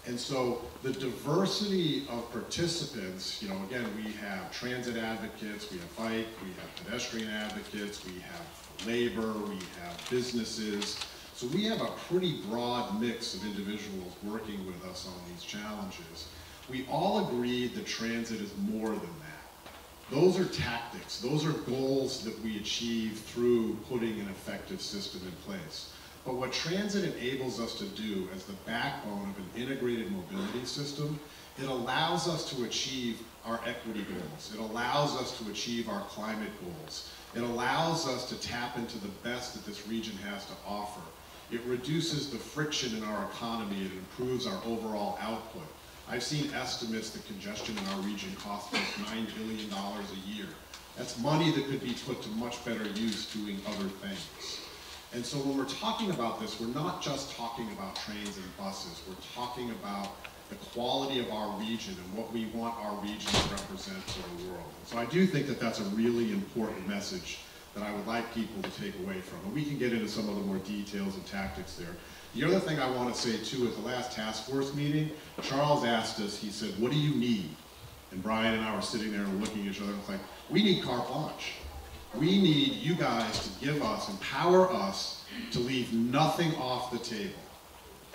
And so the diversity of participants, you know, again, we have transit advocates, we have bike, we have pedestrian advocates, we have labor, we have businesses. So we have a pretty broad mix of individuals working with us on these challenges. We all agreed that transit is more than that. Those are tactics. Those are goals that we achieve through putting an effective system in place. But what transit enables us to do as the backbone of an integrated mobility system, it allows us to achieve our equity goals. It allows us to achieve our climate goals. It allows us to tap into the best that this region has to offer. It reduces the friction in our economy. It improves our overall output. I've seen estimates that congestion in our region costs us $9 billion a year. That's money that could be put to much better use doing other things. And so when we're talking about this, we're not just talking about trains and buses. We're talking about the quality of our region and what we want our region to represent to the world. So I do think that that's a really important message that I would like people to take away from. And we can get into some of the more details and tactics there. The other thing I want to say too, at the last task force meeting, Charles asked us, he said, what do you need? And Bryan and I were sitting there and looking at each other and it's like, we need carte blanche. We need you guys to give us, empower us to leave nothing off the table.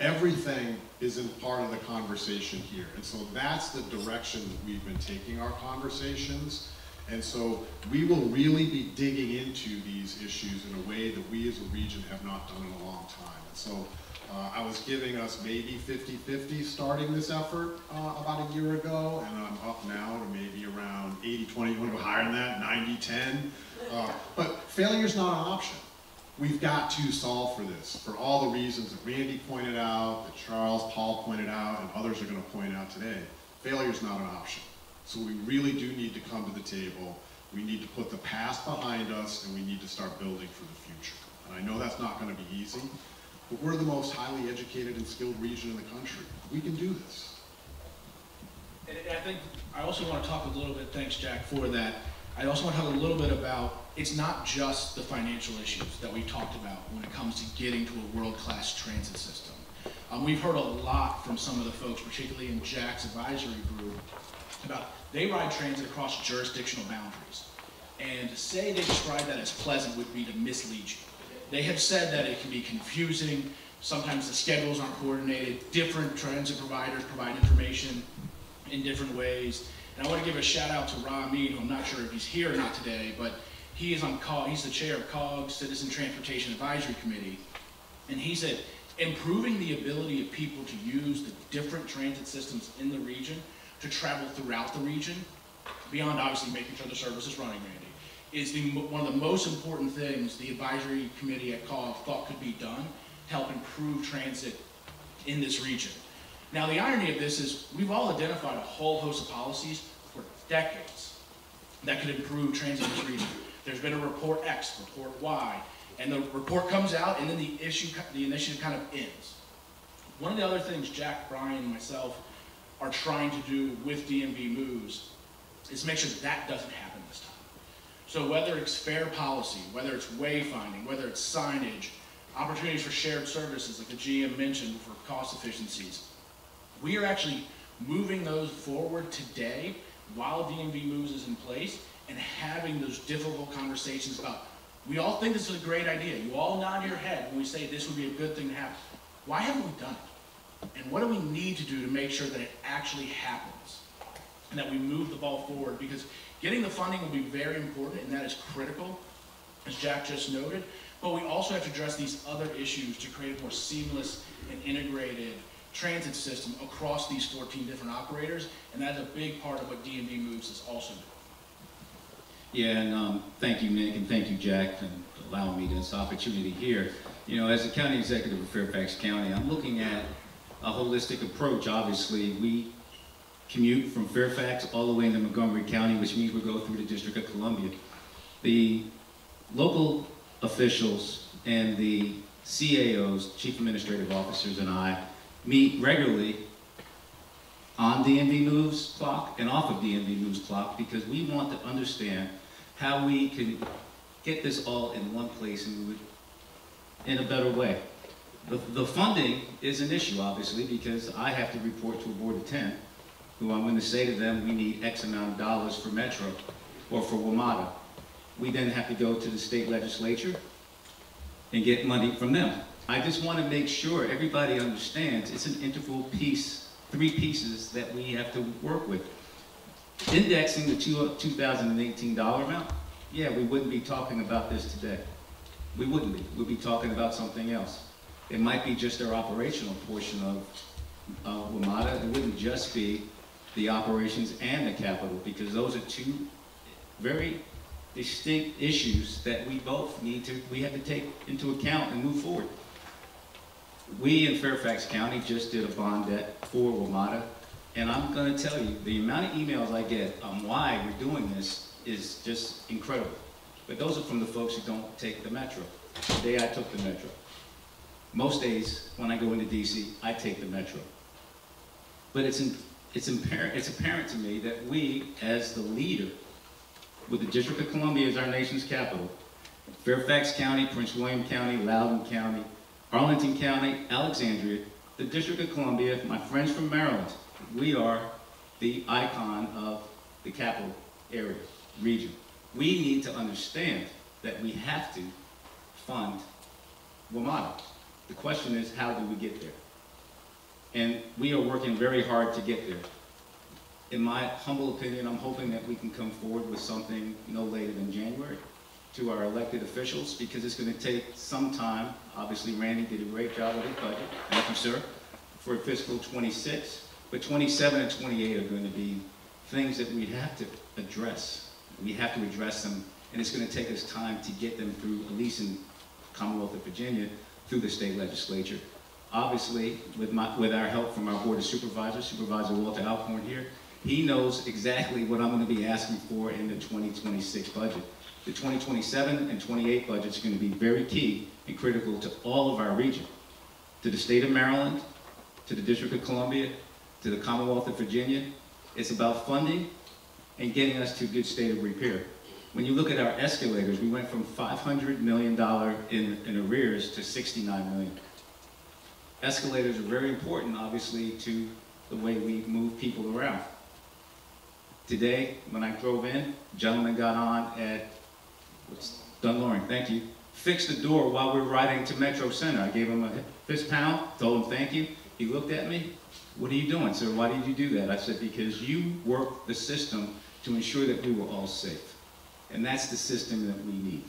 Everything is in part of the conversation here. And so that's the direction that we've been taking our conversations. And so we will really be digging into these issues in a way that we as a region have not done in a long time. And so I was giving us maybe 50-50 starting this effort about a year ago, and I'm up now to maybe around 80-20. You want to go higher than that? 90-10? But failure's not an option. We've got to solve for this for all the reasons that Randy pointed out, that Charles, Paul pointed out, and others are going to point out today. Failure's not an option. So we really do need to come to the table. We need to put the past behind us, and we need to start building for the future. And I know that's not going to be easy, but we're the most highly educated and skilled region in the country. We can do this.
And I think I also want to talk a little bit, thanks Jack for that, I also want to talk a little bit about, it's not just the financial issues that we've talked about when it comes to getting to a world-class transit system. We've heard a lot from some of the folks, particularly in Jack's advisory group, about they ride transit across jurisdictional boundaries. And to say they describe that as pleasant would be to mislead you. They have said that it can be confusing, sometimes the schedules aren't coordinated, different transit providers provide information in different ways. And I want to give a shout out to Ra Amin, who I'm not sure if he's here or not today, but he is on COG, he's the chair of COG, Citizen Transportation Advisory Committee. And he said, improving the ability of people to use the different transit systems in the region to travel throughout the region, beyond obviously making sure the service is running, Randy, is one of the most important things the advisory committee at COG thought could be done to help improve transit in this region. Now the irony of this is we've all identified a whole host of policies for decades that could improve transit in this region. There's been a report X, report Y, and the report comes out and then the initiative kind of ends. One of the other things Jack, Bryan, and myself are trying to do with DMVMoves is make sure that doesn't happen this time. So whether it's fair policy, whether it's wayfinding, whether it's signage, opportunities for shared services like the GM mentioned for cost efficiencies, we are actually moving those forward today while DMVMoves is in place and having those difficult conversations about, we all think this is a great idea. You all nod your head when we say this would be a good thing to happen. Why haven't we done it? And what do we need to do to make sure that it actually happens and that we move the ball forward? Because getting the funding will be very important, and that is critical, as Jack just noted, but we also have to address these other issues to create a more seamless and integrated transit system across these 14 different operators, and that's a big part of what DMVMoves is also doing.
Yeah, and thank you, Nick, and thank you, Jack, for allowing me this opportunity here. You know, as the county executive of Fairfax County, I'm looking at a holistic approach. Obviously, we commute from Fairfax all the way into Montgomery County, which means we go through the District of Columbia. The local officials and the CAOs, Chief Administrative Officers, and I meet regularly on DMVMoves clock and off of DMVMoves clock because we want to understand how we can get this all in one place and move it in a better way. The funding is an issue, obviously, because I have to report to a board of 10, who I'm going to say to them, we need X amount of dollars for Metro or for WMATA. We then have to go to the state legislature and get money from them. I just want to make sure everybody understands it's an integral piece, 3 pieces that we have to work with. Indexing the 2018 dollar amount, yeah, we wouldn't be talking about this today. We wouldn't be. We'd be talking about something else. It might be just our operational portion of WMATA. It wouldn't just be the operations and the capital, because those are 2 very distinct issues that we both we have to take into account and move forward. We in Fairfax County just did a bond debt for WMATA, and I'm going to tell you, the amount of emails I get on why we're doing this is just incredible. But those are from the folks who don't take the Metro. The day I took the Metro. Most days, when I go into DC, I take the Metro. But it's apparent to me that we, as the leader, with the District of Columbia as our nation's capital, Fairfax County, Prince William County, Loudoun County, Arlington County, Alexandria, the District of Columbia, my friends from Maryland, we are the icon of the capital area, region. We need to understand that we have to fund WMATA. The question is, how do we get there? And we are working very hard to get there. in my humble opinion, I'm hoping that we can come forward with something no later than January to our elected officials, because it's going to take some time. Obviously, Randy did a great job with his budget. Thank you, sir, for fiscal 26. But 27 and 28 are going to be things that we have to address. We have to address them, and it's going to take us time to get them through, at least in Commonwealth of Virginia, through the state legislature. Obviously, with our help from our Board of Supervisors, Supervisor Walter Alcorn here, he knows exactly what I'm going to be asking for in the 2026 budget. The 2027 and 28 budgets are going to be very key and critical to all of our region, to the state of Maryland, to the District of Columbia, to the Commonwealth of Virginia. It's about funding and getting us to a good state of repair. When you look at our escalators, we went from $500 million in arrears to $69 million. Escalators are very important, obviously, to the way we move people around. Today, when I drove in, a gentleman got on at Dunloring, thank you, fixed the door while we were riding to Metro Center. I gave him a fist pound, told him thank you. He looked at me, what are you doing, sir? Why did you do that? I said, because you worked the system to ensure that we were all safe. And that's the system that we need.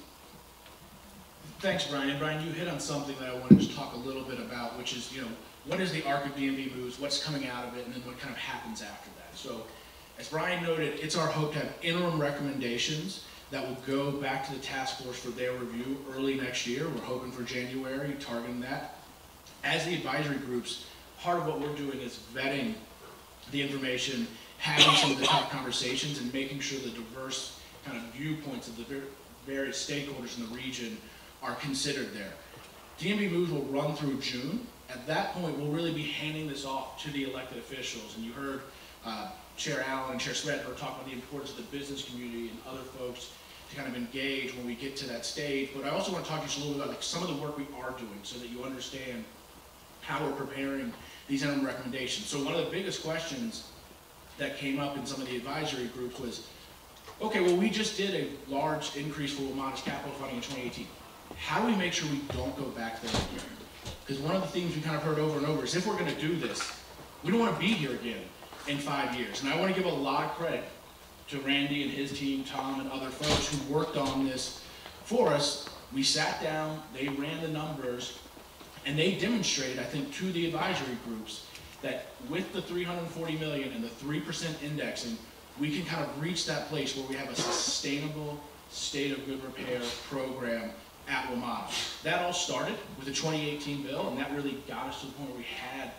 Thanks, Brian. And Brian, you hit on something that I wanted to talk a little bit about, which is, what is the arc of DMVMoves, what's coming out of it, and then what kind of happens after that. So, as Brian noted, it's our hope to have interim recommendations that will go back to the task force for their review early next year. We're hoping for January, targeting that. As the advisory groups, part of what we're doing is vetting the information, having some of the top conversations, and making sure the diverse kind of viewpoints of the various stakeholders in the region are considered there. DMVMoves will run through June. At that point, we'll really be handing this off to the elected officials. And you heard Chair Allen and Chair Smedberg talk about the importance of the business community and other folks to kind of engage when we get to that stage. But I also want to talk to you just a little bit about some of the work we are doing so that you understand how we're preparing these interim recommendations. So one of the biggest questions that came up in some of the advisory groups was, okay, well, we just did a large increase for WMATA's capital funding in 2018. How do we make sure we don't go back there again? Because one of the things we kind of heard over and over is if we're going to do this, we don't want to be here again in 5 years. And I want to give a lot of credit to Randy and his team, Tom and other folks who worked on this for us. We sat down, they ran the numbers, and they demonstrated, I think, to the advisory groups that with the $340 million and the 3% indexing, we can kind of reach that place where we have a sustainable state of good repair program at WMATA. That all started with the 2018 bill, and that really got us to the point where we had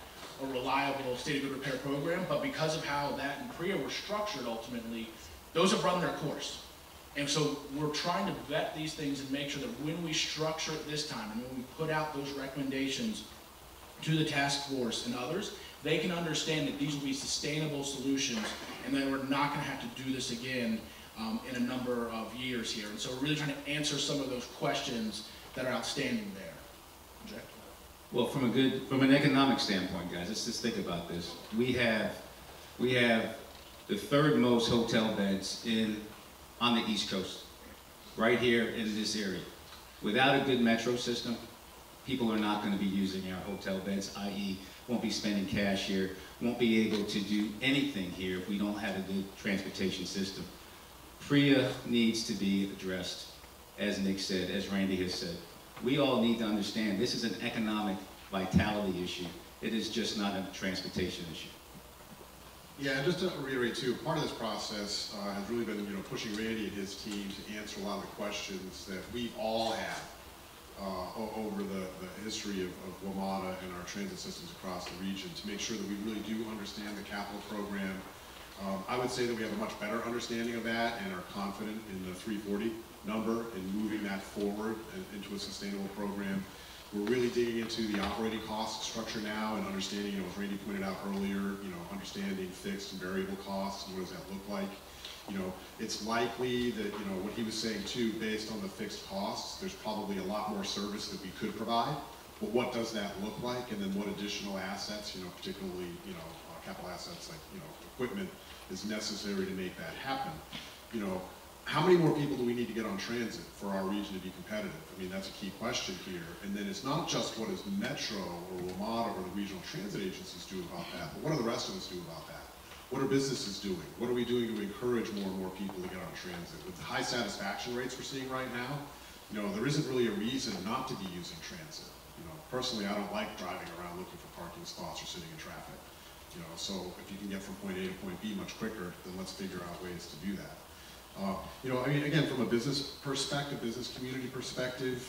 a reliable state of good repair program. But because of how that and PREA were structured ultimately, those have run their course. And so we're trying to vet these things and make sure that when we structure it this time and when we put out those recommendations to the task force and others, they can understand that these will be sustainable solutions and that we're not going to have to do this again in a number of years here. And so we're really trying to answer some of those questions that are outstanding there. Jack?
Well, from an economic standpoint, guys, let's just think about this. We have the third most hotel beds on the East Coast, right here in this area. Without a good metro system, people are not going to be using our hotel beds, i.e. won't be spending cash here, won't be able to do anything here if we don't have a good transportation system. PREA needs to be addressed, as Nick said, as Randy has said. We all need to understand this is an economic vitality issue. It is just not a transportation issue.
Yeah, just to reiterate too, part of this process has really been, pushing Randy and his team to answer a lot of the questions that we've all had over the history of WMATA and our transit systems across the region to make sure that we really do understand the capital program. I would say that we have a much better understanding of that and are confident in the 340 number and moving that forward into a sustainable program. We're really digging into the operating cost structure now and understanding, as Randy pointed out earlier, understanding fixed and variable costs and what does that look like. It's likely that, what he was saying too, based on the fixed costs, there's probably a lot more service that we could provide. But what does that look like? And then what additional assets, particularly, capital assets like, equipment is necessary to make that happen. How many more people do we need to get on transit for our region to be competitive? I mean, that's a key question here. And then it's not just what does Metro or WMATA or the regional transit agencies do about that, but what do the rest of us do about that? What are businesses doing? What are we doing to encourage more and more people to get on transit? With the high satisfaction rates we're seeing right now, there isn't really a reason not to be using transit. Personally, I don't like driving around looking for parking spots or sitting in traffic. So if you can get from point A to point B much quicker, then let's figure out ways to do that. Again, from a business perspective, business community perspective,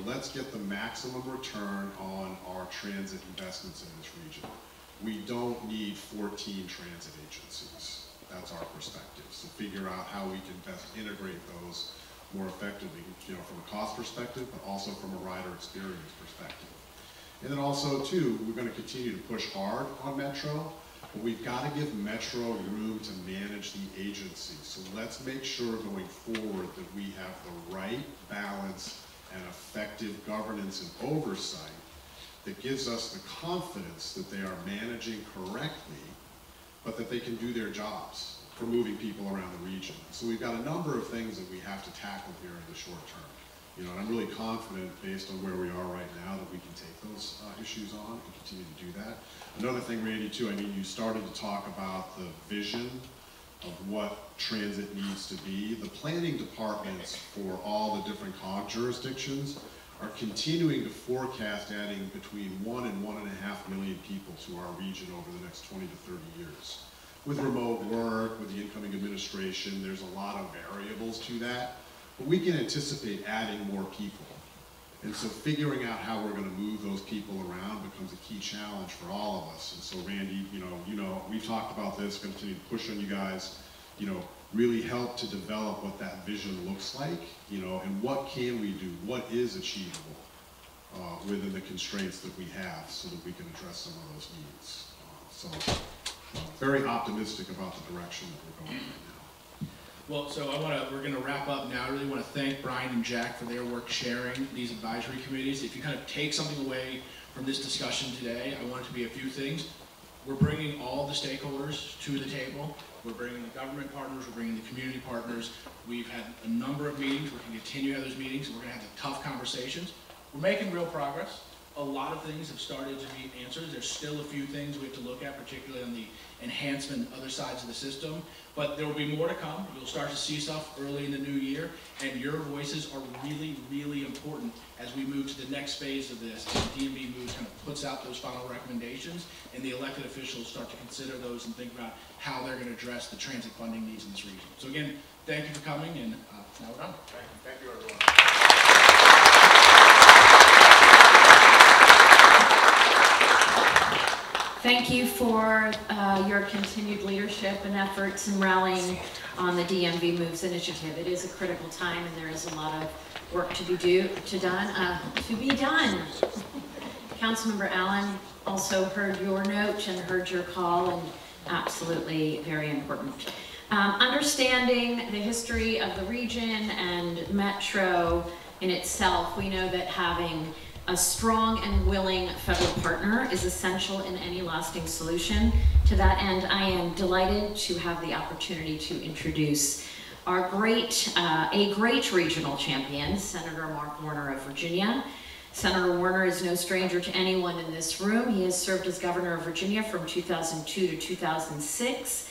let's get the maximum return on our transit investments in this region. We don't need 14 transit agencies. That's our perspective. So figure out how we can best integrate those more effectively, from a cost perspective, but also from a rider experience perspective. And then also, too, we're going to continue to push hard on Metro, but we've got to give Metro room to manage the agency. So let's make sure going forward that we have the right balance and effective governance and oversight that gives us the confidence that they are managing correctly, but that they can do their jobs for moving people around the region. So we've got a number of things that we have to tackle here in the short term. And I'm really confident, based on where we are right now, that we can take those issues on and continue to do that. Another thing, Randy, too, you started to talk about the vision of what transit needs to be. The planning departments for all the different COG jurisdictions are continuing to forecast adding between 1 and 1.5 million people to our region over the next 20 to 30 years. With remote work, with the incoming administration, there's a lot of variables to that. But we can anticipate adding more people. And so figuring out how we're going to move those people around becomes a key challenge for all of us. And so Randy, we've talked about this, continue to push on you guys, really help to develop what that vision looks like, and what can we do, what is achievable within the constraints that we have so that we can address some of those needs. Very optimistic about the direction that we're going right now.
Well, so we're going to wrap up now. I really want to thank Bryan and Jack for their work sharing these advisory committees. If you kind of take something away from this discussion today, I want it to be a few things. We're bringing all the stakeholders to the table. We're bringing the government partners, we're bringing the community partners. We've had a number of meetings. We're going to continue to have those meetings. We're going to have the tough conversations. We're making real progress. A lot of things have started to be answered. There's still a few things we have to look at, particularly on the enhancement and other sides of the system. But there will be more to come. You'll start to see stuff early in the new year, and your voices are really, really important as we move to the next phase of this. And DMVMoves kind of puts out those final recommendations, and the elected officials start to consider those and think about how they're going to address the transit funding needs in this region. So again, thank you for coming, and now we're done.
Thank you, everyone.
Thank you for your continued leadership and efforts in rallying on the DMVMoves initiative. It is a critical time, and there is a lot of work to be done. Councilmember Allen also heard your note and heard your call, and absolutely very important. Understanding the history of the region and Metro in itself, we know that having a strong and willing federal partner is essential in any lasting solution. To that end, I am delighted to have the opportunity to introduce our a great regional champion, Senator Mark Warner of Virginia. Senator Warner is no stranger to anyone in this room. He has served as governor of Virginia from 2002 to 2006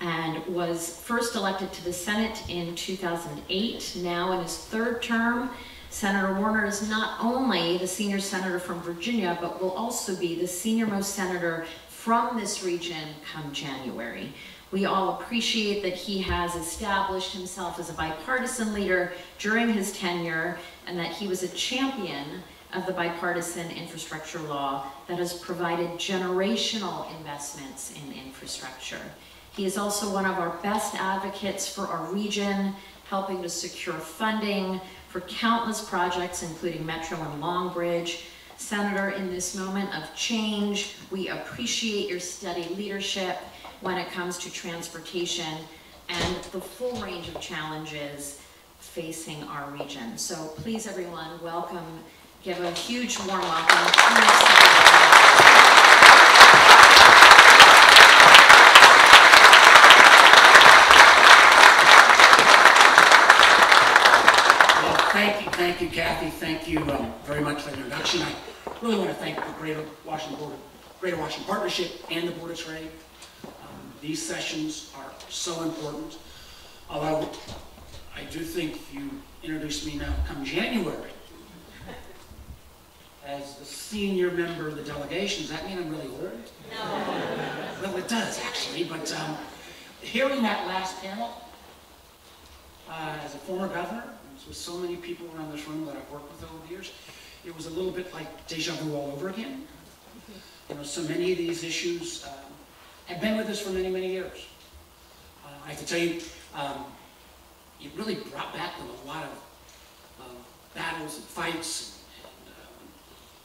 and was first elected to the Senate in 2008. Now in his third term, Senator Warner is not only the senior senator from Virginia, but will also be the senior-most senator from this region come January. We all appreciate that he has established himself as a bipartisan leader during his tenure, and that he was a champion of the bipartisan infrastructure law that has provided generational investments in infrastructure. He is also one of our best advocates for our region, helping to secure funding for countless projects, including Metro and Long Bridge. Senator, in this moment of change, we appreciate your steady leadership when it comes to transportation and the full range of challenges facing our region. So please, everyone, welcome, give a huge warm welcome to
Thank you, Kathy. Thank you very much for the introduction. I really want to thank the Greater Washington Partnership and the Board of Trade. these sessions are so important. Although I do think if you introduce me now come January as the senior member of the delegation, does that mean I'm really old? No. Well, it does actually, but hearing that last panel, as a former governor, with so many people around this room that I've worked with over the years, it was a little bit like deja vu all over again. You know, so many of these issues have been with us for many, many years. I have to tell you, it really brought back a lot of battles and fights and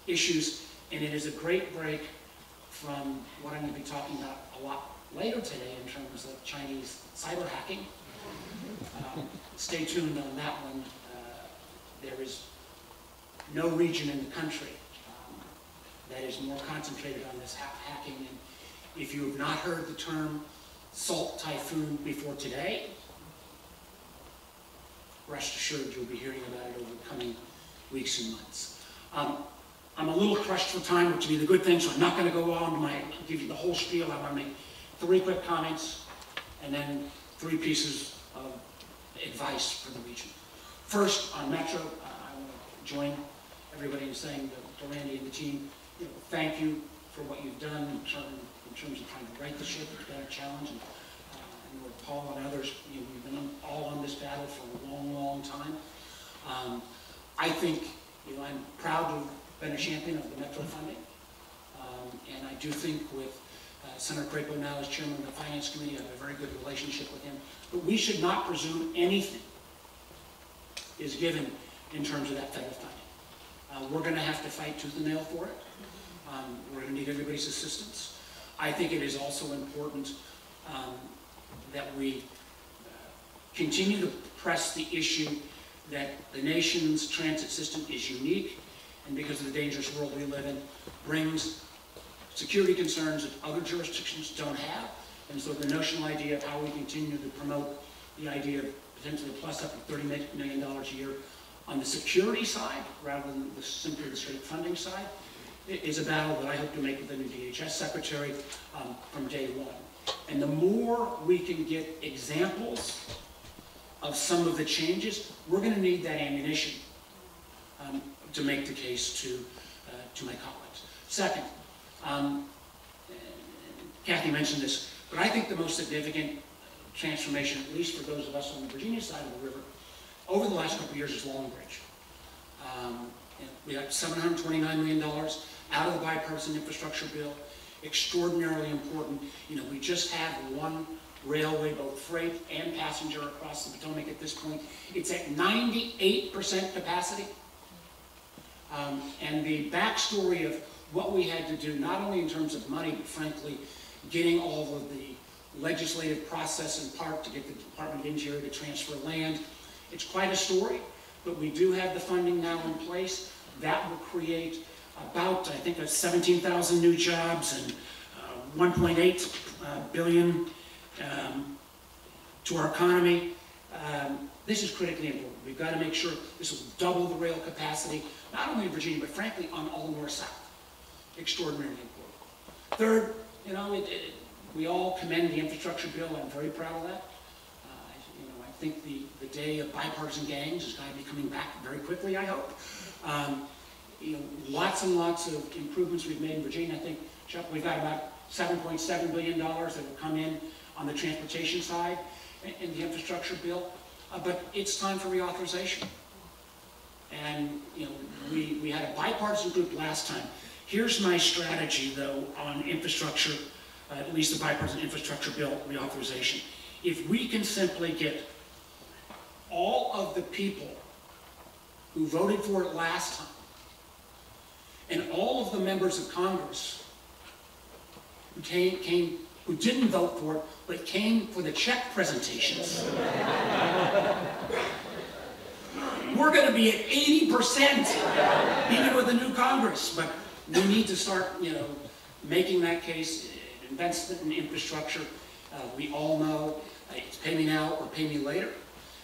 issues, and it is a great break from what I'm going to be talking about a lot later today in terms of Chinese cyber hacking. Stay tuned on that one. There is no region in the country that is more concentrated on this hacking. And if you have not heard the term salt typhoon before today, rest assured you'll be hearing about it over the coming weeks and months. I'm a little crushed for time, which would be the good thing, so I'm not going to go on to give you the whole spiel. I want to make 3 quick comments and then 3 pieces of advice for the region. First, on Metro, I want to join everybody in saying to Randy and the team, thank you for what you've done in terms of trying to right the ship. It's been a challenge, and with Paul and others, we've been all on this battle for a long, long time. I think I'm proud to have been a champion of the Metro funding, and I do think with Senator Crapo now as chairman of the Finance Committee, I have a very good relationship with him. But we should not presume anything is given in terms of that federal funding. We're going to have to fight tooth and nail for it. We're going to need everybody's assistance. I think it is also important that we continue to press the issue that the nation's transit system is unique, and because of the dangerous world we live in, brings security concerns that other jurisdictions don't have. And so the notional idea of how we continue to promote the idea of potentially plus up to $30 million a year on the security side, rather than simply the straight funding side, is a battle that I hope to make with the new DHS secretary from day one. And the more we can get examples of some of the changes, we're going to need that ammunition to make the case to my colleagues. Second, Kathy mentioned this, but I think the most significant transformation, at least for those of us on the Virginia side of the river, over the last couple of years is Long Bridge. We got $729 million out of the bipartisan infrastructure bill, extraordinarily important. We just have one railway, both freight and passenger, across the Potomac at this point. It's at 98% capacity. And the backstory of what we had to do, not only in terms of money, but frankly, getting all of the legislative process in part to get the Department of Interior to transfer land. It's quite a story, but we do have the funding now in place. That will create about, I think, 17,000 new jobs and 1.8 billion to our economy. This is critically important. We've got to make sure this will double the rail capacity, not only in Virginia, but frankly on all north-south. Extraordinarily important. Third, we all commend the infrastructure bill. I'm very proud of that. I think the day of bipartisan gangs is going to be coming back very quickly, I hope. Lots and lots of improvements we've made in Virginia. I think, Chuck, we've got about $7.7 billion that will come in on the transportation side in the infrastructure bill. But it's time for reauthorization. And we had a bipartisan group last time. Here's my strategy, though, on infrastructure, at least the bipartisan infrastructure bill reauthorization. If we can simply get all of the people who voted for it last time and all of the members of Congress who didn't vote for it but came for the check presentations, we're going to be at 80%, even with the new Congress. But we need to start, making that case. Investment in infrastructure. We all know it's pay me now or pay me later,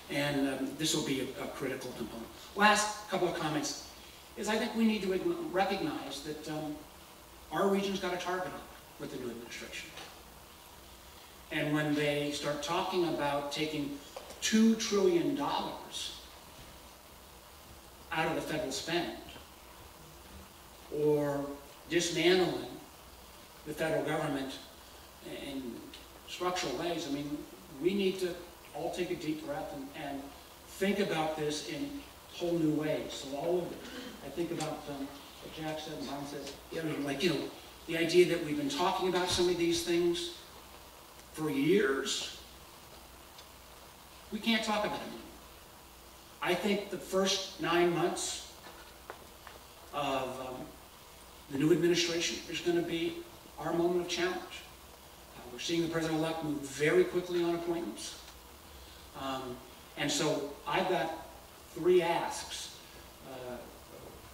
and this will be a critical component. Last couple of comments is I think we need to recognize that our region's got a target on it with the new administration. And when they start talking about taking $2 trillion out of the federal spend, or dismantling the federal government in structural ways, I mean, we need to all take a deep breath and think about this in whole new ways. So all of it, I think about what Jack said and Bryan says, the idea that we've been talking about some of these things for years, we can't talk about it anymore. I think the first 9 months of the new administration is going to be our moment of challenge. We're seeing the president-elect move very quickly on appointments. And so I've got 3 asks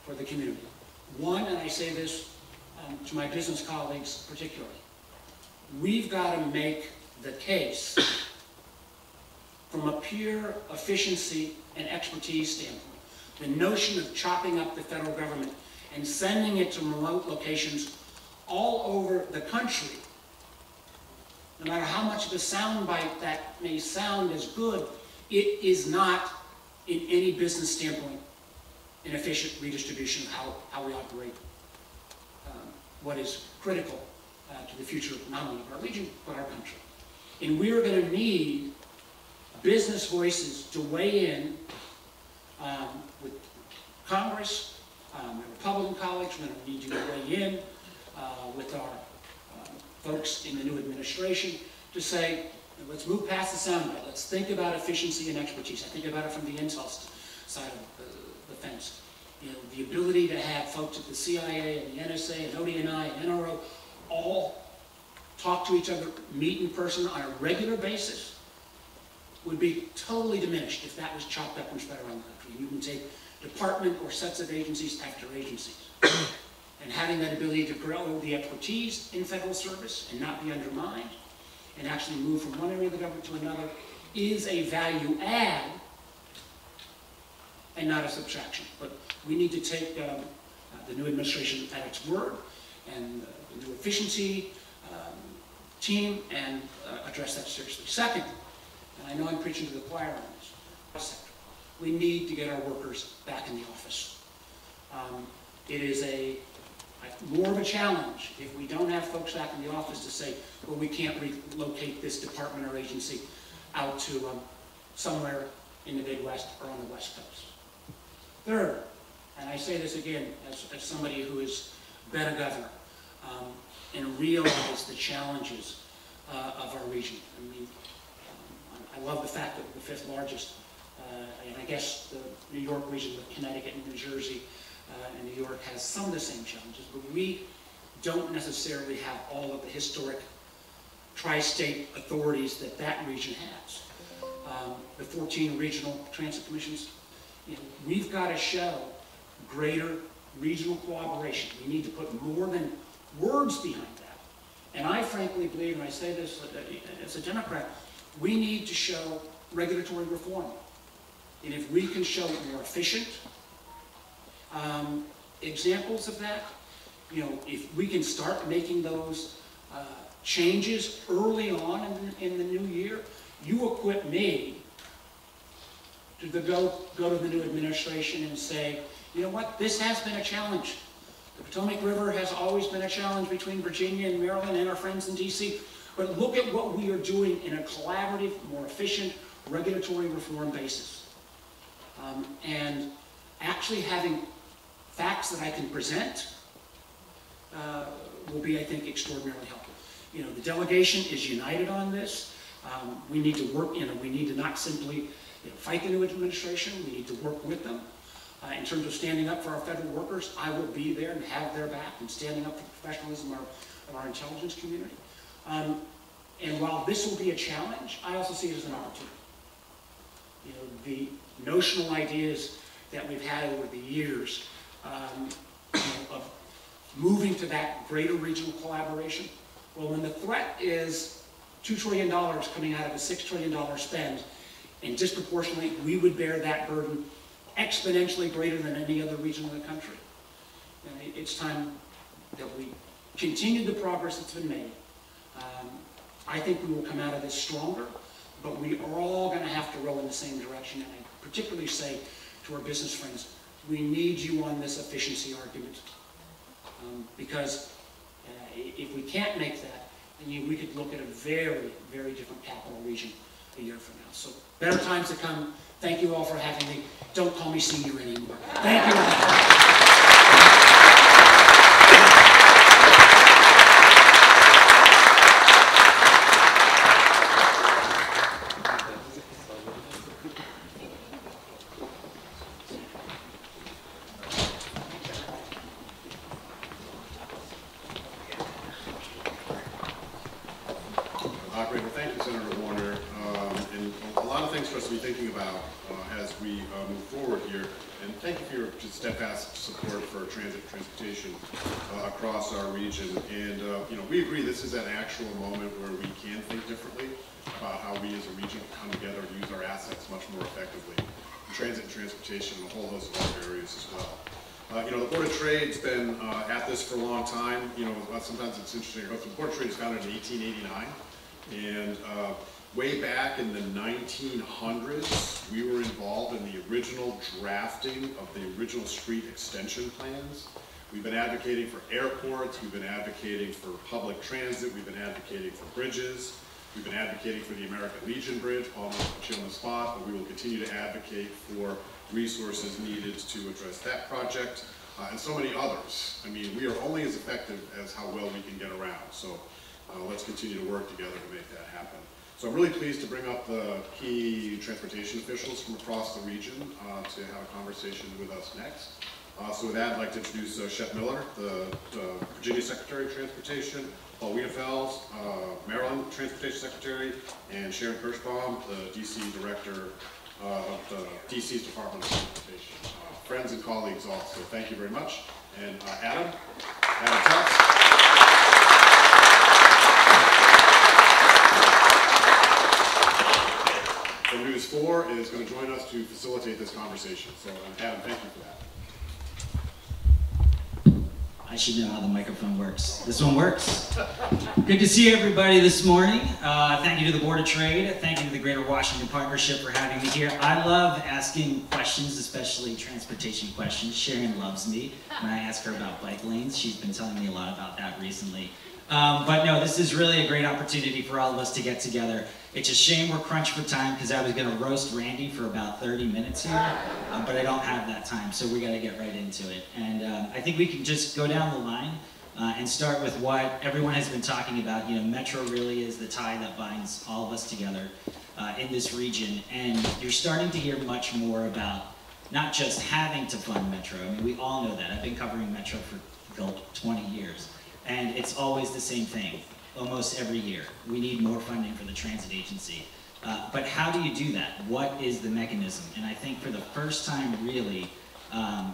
for the community. One, and I say this to my business colleagues particularly, we've got to make the case from a pure efficiency and expertise standpoint. The notion of chopping up the federal government and sending it to remote locations all over the country, no matter how much of a soundbite that may sound as good, it is not, in any business standpoint, an efficient redistribution of how we operate what is critical to the future not only of our region, but our country. And we are going to need business voices to weigh in with Congress, my Republican colleagues. We're going to need you to weigh in with our folks in the new administration to say, let's move past the soundbite. Let's think about efficiency and expertise. I think about it from the intel side of the fence. The ability to have folks at the CIA and the NSA and ODNI and NRO all talk to each other, meet in person on a regular basis would be totally diminished if that was chopped up and spread around the country. You can take department or sets of agencies after agencies. And having that ability to grow the expertise in federal service and not be undermined, and actually move from one area of the government to another, is a value add and not a subtraction. But we need to take the new administration at its word and the new efficiency team and address that seriously. Second, and I know I'm preaching to the choir on this, we need to get our workers back in the office. It is more of a challenge if we don't have folks back in the office to say, well, we can't relocate this department or agency out to somewhere in the Midwest or on the West Coast. Third, and I say this again as somebody who has been a governor and realized the challenges of our region. I mean, I love the fact that the 5th largest, and I guess the New York region with Connecticut and New Jersey and New York has some of the same challenges, but we don't necessarily have all of the historic tri-state authorities that region has. The 14 regional transit commissions, we've got to show greater regional cooperation. We need to put more than words behind that. And I frankly believe, and I say this as a Democrat, we need to show regulatory reform. And if we can show more efficient examples of that, if we can start making those changes early on in the new year, you equip me to go to the new administration and say, you know what, this has been a challenge. The Potomac River has always been a challenge between Virginia and Maryland and our friends in DC. But look at what we are doing in a collaborative, more efficient, regulatory reform basis. And actually having facts that I can present will be, I think, extraordinarily helpful. The delegation is united on this. We need to work, we need to not simply fight the new administration. We need to work with them. In terms of standing up for our federal workers, I will be there and have their back and standing up for the professionalism of our intelligence community. And while this will be a challenge, I also see it as an opportunity. The notional ideas that we've had over the years of moving to that greater regional collaboration, well, when the threat is $2 trillion coming out of a $6 trillion spend, and disproportionately we would bear that burden exponentially greater than any other region in the country. And it's time that we continue the progress that's been made I think we will come out of this stronger, but we are all going to have to row in the same direction. And I particularly say to our business friends, we need you on this efficiency argument. Because if we can't make that, then we could look at a very, very different capital region a year from now. So better times to come. Thank you all for having me. Don't call me senior anymore. Thank you.
Great. Well, thank you, Senator Warner. And a lot of things for us to be thinking about as we move forward here. And thank you for your steadfast support for transportation across our region. And you know, we agree this is an actual moment where we can think differently about how we as a region come together and use our assets much more effectively. Transit and transportation and a whole host of other areas as well. You know, the Board of Trade's been at this for a long time. You know, sometimes it's interesting. The Board of Trade was founded in 1889. And way back in the 1900s, we were involved in the original drafting of the original street extension plans. We've been advocating for airports, we've been advocating for public transit, we've been advocating for bridges, we've been advocating for the American Legion Bridge, almost put you on the spot, but we will continue to advocate for resources needed to address that project, and so many others. I mean, we are only as effective as how well we can get around. So. Let's continue to work together to make that happen. So I'm really pleased to bring up the key transportation officials from across the region to have a conversation with us next. So with that, I'd like to introduce Shep Miller, the Virginia Secretary of Transportation, Paul Wiedefeld, Maryland Transportation Secretary, and Sharon Kirschbaum, the DC Director of the DC's Department of Transportation. Friends and colleagues also, thank you very much. And Adam Tufts. From News 4 is going to join us to facilitate this conversation. So, Adam, thank you for that.
I should know how the microphone works. This one works. Good to see everybody this morning. Thank you to the Board of Trade. Thank you to the Greater Washington Partnership for having me here. I love asking questions, especially transportation questions. Sharon loves me when I ask her about bike lanes. She's been telling me a lot about that recently. But no, this is really a great opportunity for all of us to get together. It's a shame we're crunched for time because I was going to roast Randy for about 30 minutes here, but I don't have that time, so we got to get right into it. And I think we can just go down the line and start with what everyone has been talking about. You know, Metro really is the tie that binds all of us together in this region, and you're starting to hear much more about not just having to fund Metro. I mean, we all know that. I've been covering Metro for 20 years. And it's always the same thing, almost every year. We need more funding for the transit agency. But how do you do that? What is the mechanism? And I think for the first time, really,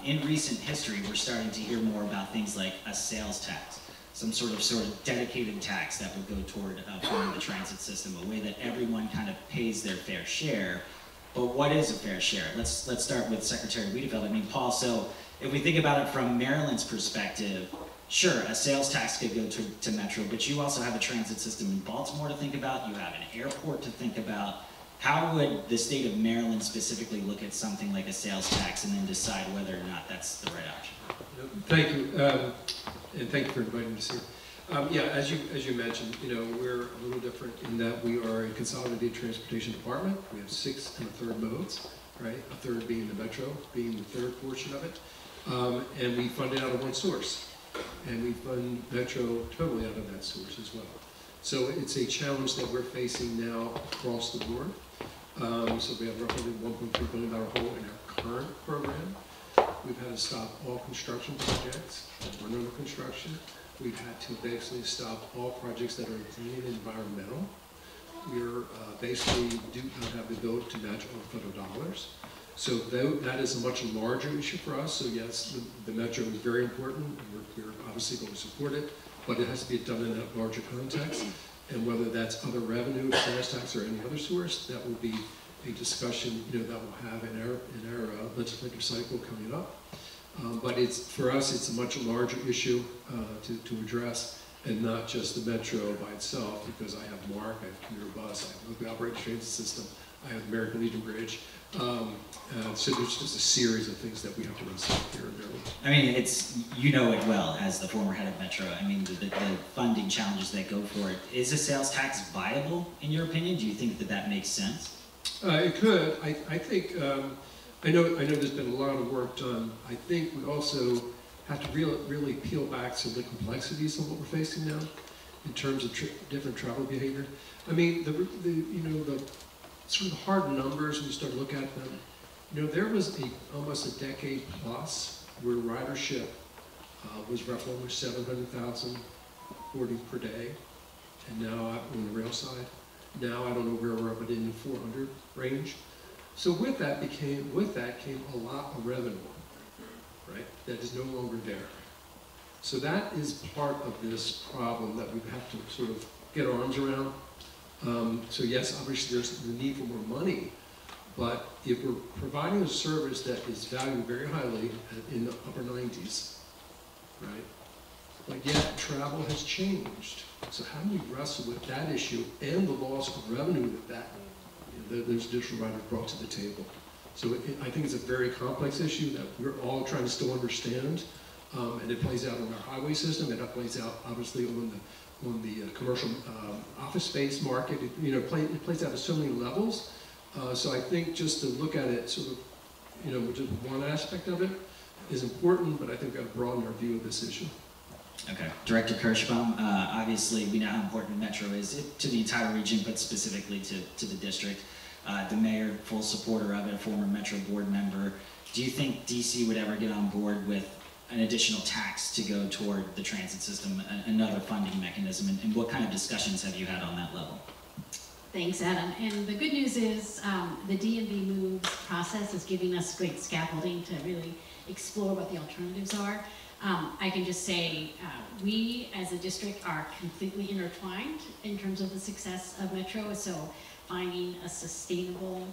in recent history, we're starting to hear more about things like a sales tax, some sort of dedicated tax that would go toward funding the transit system, a way that everyone kind of pays their fair share. But what is a fair share? Let's start with Secretary Wiedefeld. I mean, Paul, so if we think about it from Maryland's perspective, sure, a sales tax could go to Metro, but you also have a transit system in Baltimore to think about, you have an airport to think about. How would the state of Maryland specifically look at something like a sales tax and then decide whether or not that's the right option?
Thank you, and thank you for inviting us here. Yeah, as you mentioned, you know, we're a little different in that we are a consolidated transportation department. We have 6 1/3 modes, right? A third being the Metro, being the third portion of it, and we fund it out of one source. And we fund Metro totally out of that source as well. So it's a challenge that we're facing now across the board. So we have roughly $1.3 billion hole in our current program. We've had to stop all construction projects that were under construction. We've had to basically stop all projects that are green and environmental. We're basically do not have the ability to match all federal dollars. So that is a much larger issue for us. So yes, the Metro is very important. We're obviously going to support it, but it has to be done in that larger context. And whether that's other revenue, sales tax, or any other source, that will be a discussion, you know, that we'll have in our legislative cycle coming up. But for us, it's a much larger issue to address. and not just the Metro by itself, because I have MARC, I have commuter bus, I have the operating transit system, I have the American Legion Bridge. So there's just a series of things that we have to run here and there.
I mean, you know it well as the former head of Metro. I mean, the funding challenges that go for it. Is a sales tax viable, in your opinion? Do you think that that makes sense?
It could. I think, I know there's been a lot of work done. I think we also have to really peel back some of the complexities of what we're facing now in terms of different travel behavior. I mean, the sort of hard numbers, when you start to look at them, there was almost a decade plus where ridership was roughly almost 700,000 boarding per day, and now on the rail side, now I don't know where we're up, but in the 400 range. So with that came a lot of revenue, right? That is no longer there. So that is part of this problem that we have to sort of get our arms around. So yes, obviously there's the need for more money, but if we're providing a service that is valued very highly in the upper 90s, right? But yet travel has changed. So how do we wrestle with that issue and the loss of revenue that those digital riders brought to the table? So I think it's a very complex issue that we're all trying to still understand, and it plays out in our highway system, and it plays out obviously on the commercial office space market. It plays out at so many levels. So I think just to look at it sort of, just one aspect of it is important, but I think we've got to broaden our view of this issue.
Okay. Director Kirschbaum, obviously we know how important Metro is to the entire region, but specifically to the district. The mayor, full supporter of it, a former Metro board member. Do you think DC would ever get on board with an additional tax to go toward the transit system, another funding mechanism, and what kind of discussions have you had on that level?
Thanks, Adam. And the good news is the DMVMoves process is giving us great scaffolding to really explore what the alternatives are. I can just say we as a district are completely intertwined in terms of the success of Metro, so finding a sustainable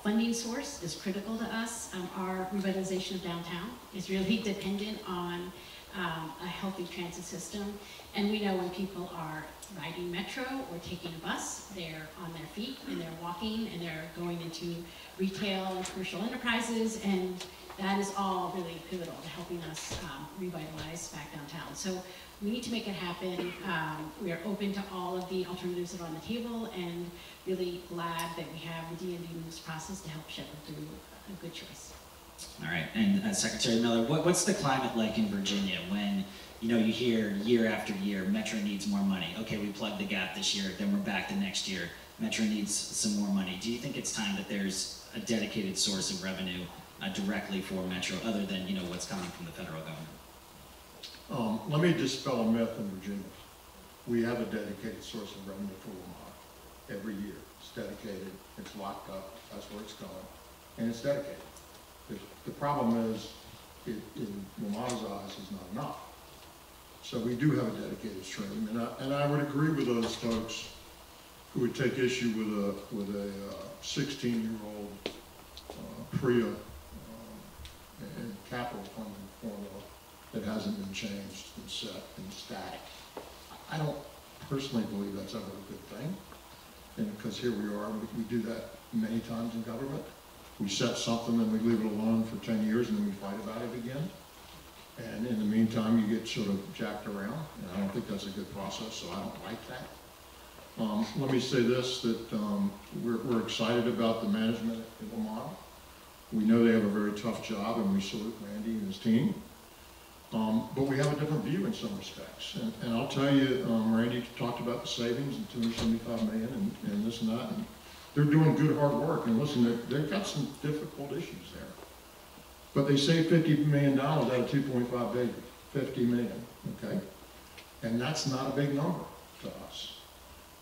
funding source is critical to us. Our revitalization of downtown is really dependent on a healthy transit system, and we know when people are riding Metro or taking a bus, they're on their feet and they're walking and they're going into retail and commercial enterprises, and that is all really pivotal to helping us revitalize back downtown. So we need to make it happen. We are open to all of the alternatives that are on the table, and really glad that we have the DMVMoves process to help shepherd through a good choice.
All right, and Secretary Miller, what's the climate like in Virginia when you hear year after year, Metro needs more money. Okay, we plugged the gap this year, then we're back the next year. Metro needs some more money. Do you think it's time that there's a dedicated source of revenue directly for Metro, other than what's coming from the federal government?
Let me dispel a myth in Virginia. We have a dedicated source of revenue for WMATA every year. It's dedicated, it's locked up, that's where it's going, and it's dedicated. The problem is, in WMATA's eyes, is not enough. So we do have a dedicated stream, and I would agree with those folks who would take issue with a 16-year-old PREA and capital funding formula that hasn't been changed and set and static. I don't personally believe that's ever a good thing, and because here we are, we do that many times in government. We set something and we leave it alone for 10 years and then we fight about it again. And in the meantime, you get sort of jacked around, and I don't think that's a good process, so I don't like that. Let me say this, that we're excited about the management at WMATA. We know they have a very tough job, and we salute Randy and his team. But we have a different view in some respects. And I'll tell you, Randy talked about the savings and $275 million and this and that. And they're doing good hard work. And listen, they've got some difficult issues there. But they saved $50 million out of $2.5 billion, $50 million, okay? And that's not a big number to us.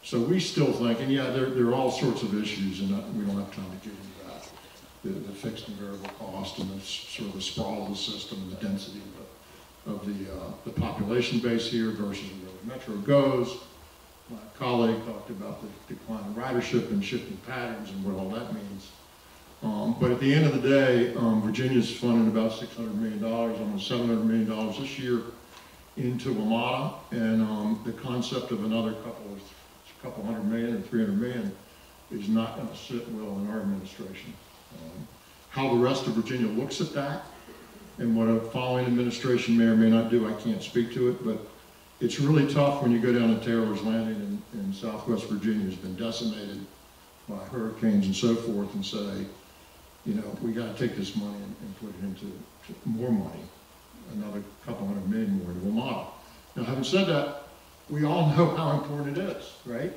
So we still think, and yeah, there are all sorts of issues, and we don't have time to get into that. The fixed and variable cost, and the sort of the sprawl of the system, and the density of the population base here versus where the Metro goes. My colleague talked about the decline in ridership and shifting patterns and what all that means. But at the end of the day, Virginia's funding about $600 million, almost $700 million this year. into WMATA, and the concept of another couple hundred million or 300 million is not going to sit well in our administration. How the rest of Virginia looks at that and what a following administration may or may not do, I can't speak to it, but it's really tough when you go down to Taylor's Landing in Southwest Virginia, has been decimated by hurricanes and so forth, and say, you know, we got to take this money and put it into more money, another couple hundred million more into WMATA. Now, having said that, we all know how important it is, right?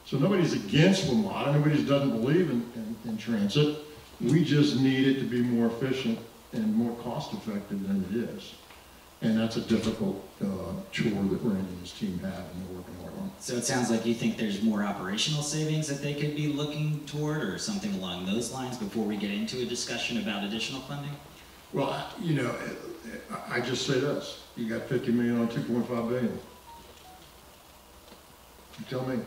So nobody's against WMATA, nobody doesn't believe in transit. We just need it to be more efficient and more cost effective than it is. And that's a difficult chore that Randy and his team have, and they're working hard on.
So it sounds like you think there's more operational savings that they could be looking toward, or something along those lines, before we get into a discussion about additional funding?
Well, you know, I just say this. You got 50 million on 2.5 billion. You tell me.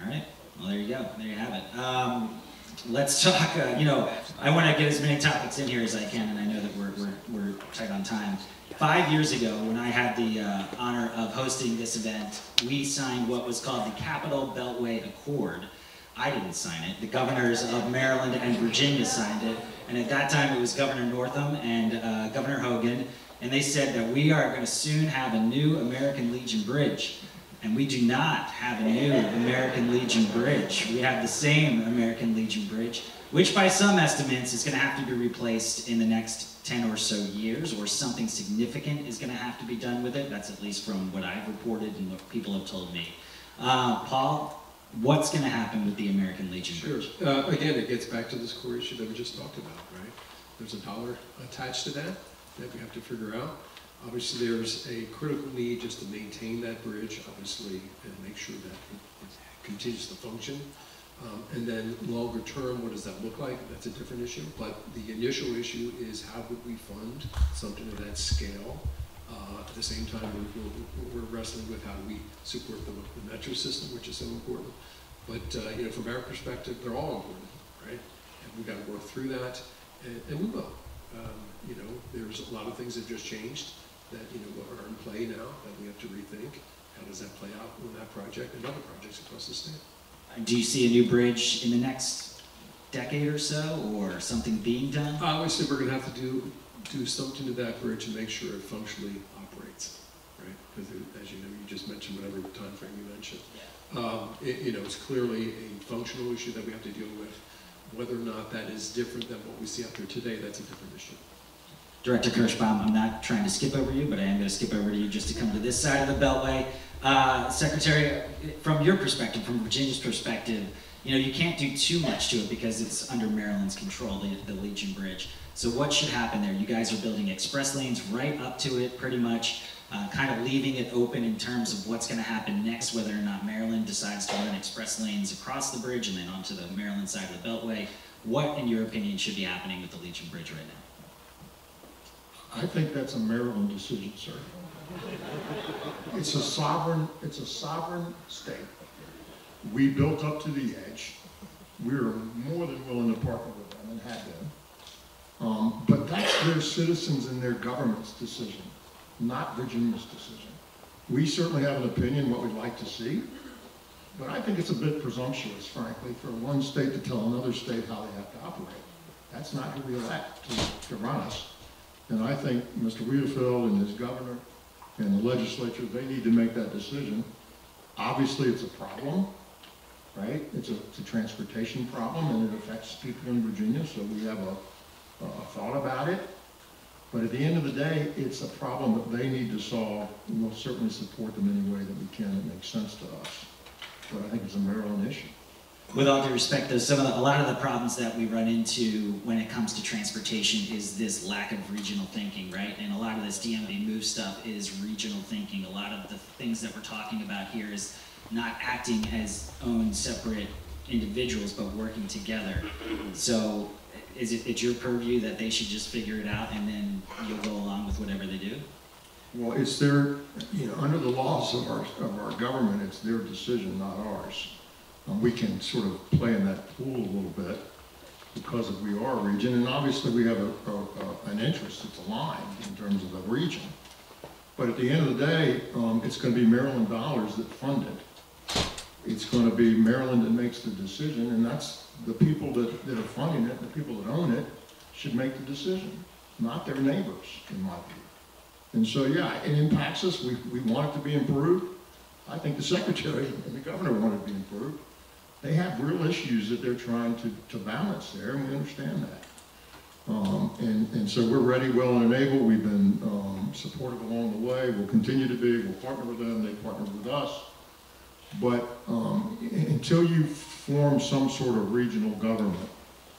All right. Well, there you go. There you have it. Let's talk, you know, I want to get as many topics in here as I can, and I know that we're tight on time. 5 years ago, when I had the honor of hosting this event, we signed what was called the Capital Beltway Accord. I didn't sign it. The governors of Maryland and Virginia signed it, and at that time it was Governor Northam and Governor Hogan, and they said that we are going to soon have a new American Legion Bridge. And we do not have a new American Legion Bridge. We have the same American Legion Bridge, which by some estimates is going to have to be replaced in the next 10 or so years, or something significant is going to have to be done with it. That's at least from what I've reported and what people have told me. Paul, what's going to happen with the American Legion Bridge?
Sure. Again, it gets back to this core issue that we just talked about, right? There's a dollar attached to that we have to figure out. Obviously, there's a critical need just to maintain that bridge, obviously, and make sure that it continues to function. And then longer term, what does that look like? That's a different issue. But the initial issue is how would we fund something of that scale? At the same time, we're wrestling with how do we support the metro system, which is so important. But you know, from our perspective, they're all important, right? And we've got to work through that, and we will. You know, there's a lot of things that just changed that, you know, are in play now that we have to rethink. How does that play out with that project and other projects across the state?
Do you see a new bridge in the next decade or so, or something being done?
Obviously, we're going to have to do something to that bridge and make sure it functionally operates, right? Because as you know, you just mentioned whatever time frame you mentioned. Yeah. You know, it's clearly a functional issue that we have to deal with. Whether or not that is different than what we see out there today, that's a different issue.
Director Kirschbaum, I'm not trying to skip over you, but I am going to skip over to you just to come to this side of the Beltway. Secretary, from your perspective, from Virginia's perspective, you know, you can't do too much to it because it's under Maryland's control, the Legion Bridge. So what should happen there? You guys are building express lanes right up to it, pretty much, kind of leaving it open in terms of what's going to happen next, whether or not Maryland decides to run express lanes across the bridge and then onto the Maryland side of the Beltway. What, in your opinion, should be happening with the Legion Bridge right now?
I think that's a Maryland decision, sir. It's a sovereign state. We built up to the edge. We're more than willing to partner with them and have been. But that's their citizens and their government's decision, not Virginia's decision. We certainly have an opinion what we'd like to see, but I think it's a bit presumptuous, frankly, for one state to tell another state how they have to operate. That's not who we elect to run us. And I think Mr. Wheelfield and his governor and the legislature, they need to make that decision. Obviously, it's a problem, right? It's a transportation problem, and it affects people in Virginia, so we have a thought about it. But at the end of the day, it's a problem that they need to solve. We'll certainly support them any way that we can that makes sense to us. But I think it's a Maryland issue.
With all due respect, though, a lot of the problems that we run into when it comes to transportation is this lack of regional thinking, right? And a lot of this DMVMoves stuff is regional thinking. A lot of the things that we're talking about here is not acting as own separate individuals, but working together. So is it your purview that they should just figure it out and then you'll go along with whatever they do?
Well, it's their, you know, under the laws of our government, it's their decision, not ours. We can sort of play in that pool a little bit because we are a region, and obviously we have an interest that's aligned in terms of the region. But at the end of the day, it's going to be Maryland dollars that fund it. It's going to be Maryland that makes the decision, and that's the people that are funding it, the people that own it, should make the decision, not their neighbors, in my view. And so, yeah, it impacts us. We want it to be improved. I think the Secretary and the Governor want it to be improved. They have real issues that they're trying to balance there, and we understand that. And so we're ready, willing, and able. We've been supportive along the way. We'll continue to be. We'll partner with them. They partner with us. But until you form some sort of regional government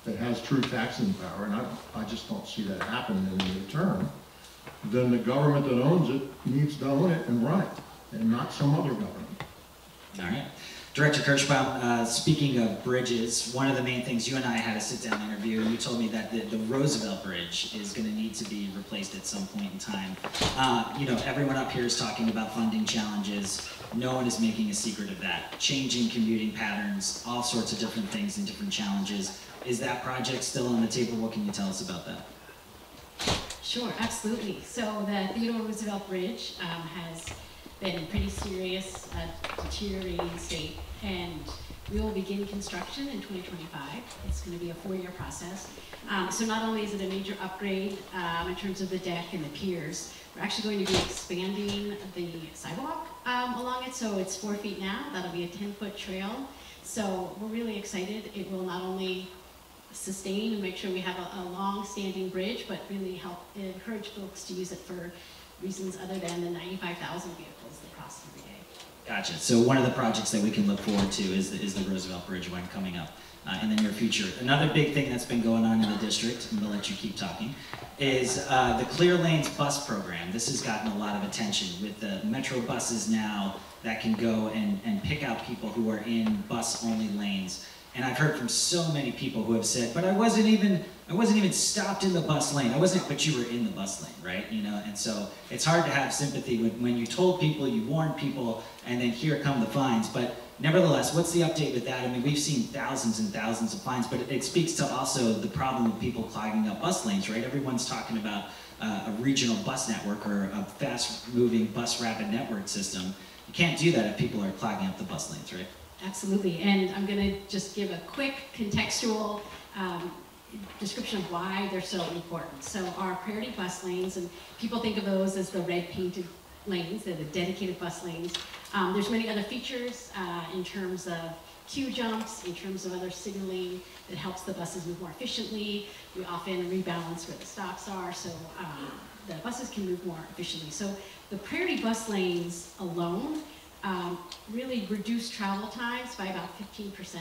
that has true taxing power, and I just don't see that happening in the near term, then the government that owns it needs to own it and run it, and not some other government.
All right. Director Kirschbaum, speaking of bridges, one of the main things, you and I had a sit-down interview, and you told me that the Roosevelt Bridge is going to need to be replaced at some point in time. You know, everyone up here is talking about funding challenges. No one is making a secret of that. Changing commuting patterns, all sorts of different things and different challenges. Is that project still on the table? What can you tell us about that?
Sure, absolutely. So the Theodore Roosevelt Bridge has been in pretty serious deteriorating state, and we will begin construction in 2025. It's going to be a 4-year process. So not only is it a major upgrade in terms of the deck and the piers, we're actually going to be expanding the sidewalk along it, so it's 4 feet now. That'll be a 10-foot trail. So we're really excited. It will not only sustain and make sure we have a long-standing bridge, but really help encourage folks to use it for reasons other than the 95,000 vehicles that cross every day.
Gotcha. So one of the projects that we can look forward to is the Roosevelt Bridge one coming up in the near future. Another big thing that's been going on in the district, and we'll let you keep talking, is the Clear Lanes bus program. This has gotten a lot of attention with the Metro buses now that can go and pick out people who are in bus-only lanes. And I've heard from so many people who have said, but I wasn't even stopped in the bus lane. But you were in the bus lane, right? You know, and so it's hard to have sympathy when you told people, you warned people, and then here come the fines. But nevertheless, what's the update with that? I mean, we've seen thousands and thousands of fines, but it speaks to also the problem of people clogging up bus lanes, right? Everyone's talking about a regional bus network or a fast-moving bus rapid network system. You can't do that if people are clogging up the bus lanes, right?
Absolutely, and I'm going to just give a quick contextual description of why they're so important. So our priority bus lanes, and people think of those as the red painted lanes, they're the dedicated bus lanes. There's many other features in terms of queue jumps, in terms of other signaling that helps the buses move more efficiently. We often rebalance where the stops are, so the buses can move more efficiently. So the priority bus lanes alone really reduce travel times by about 15%.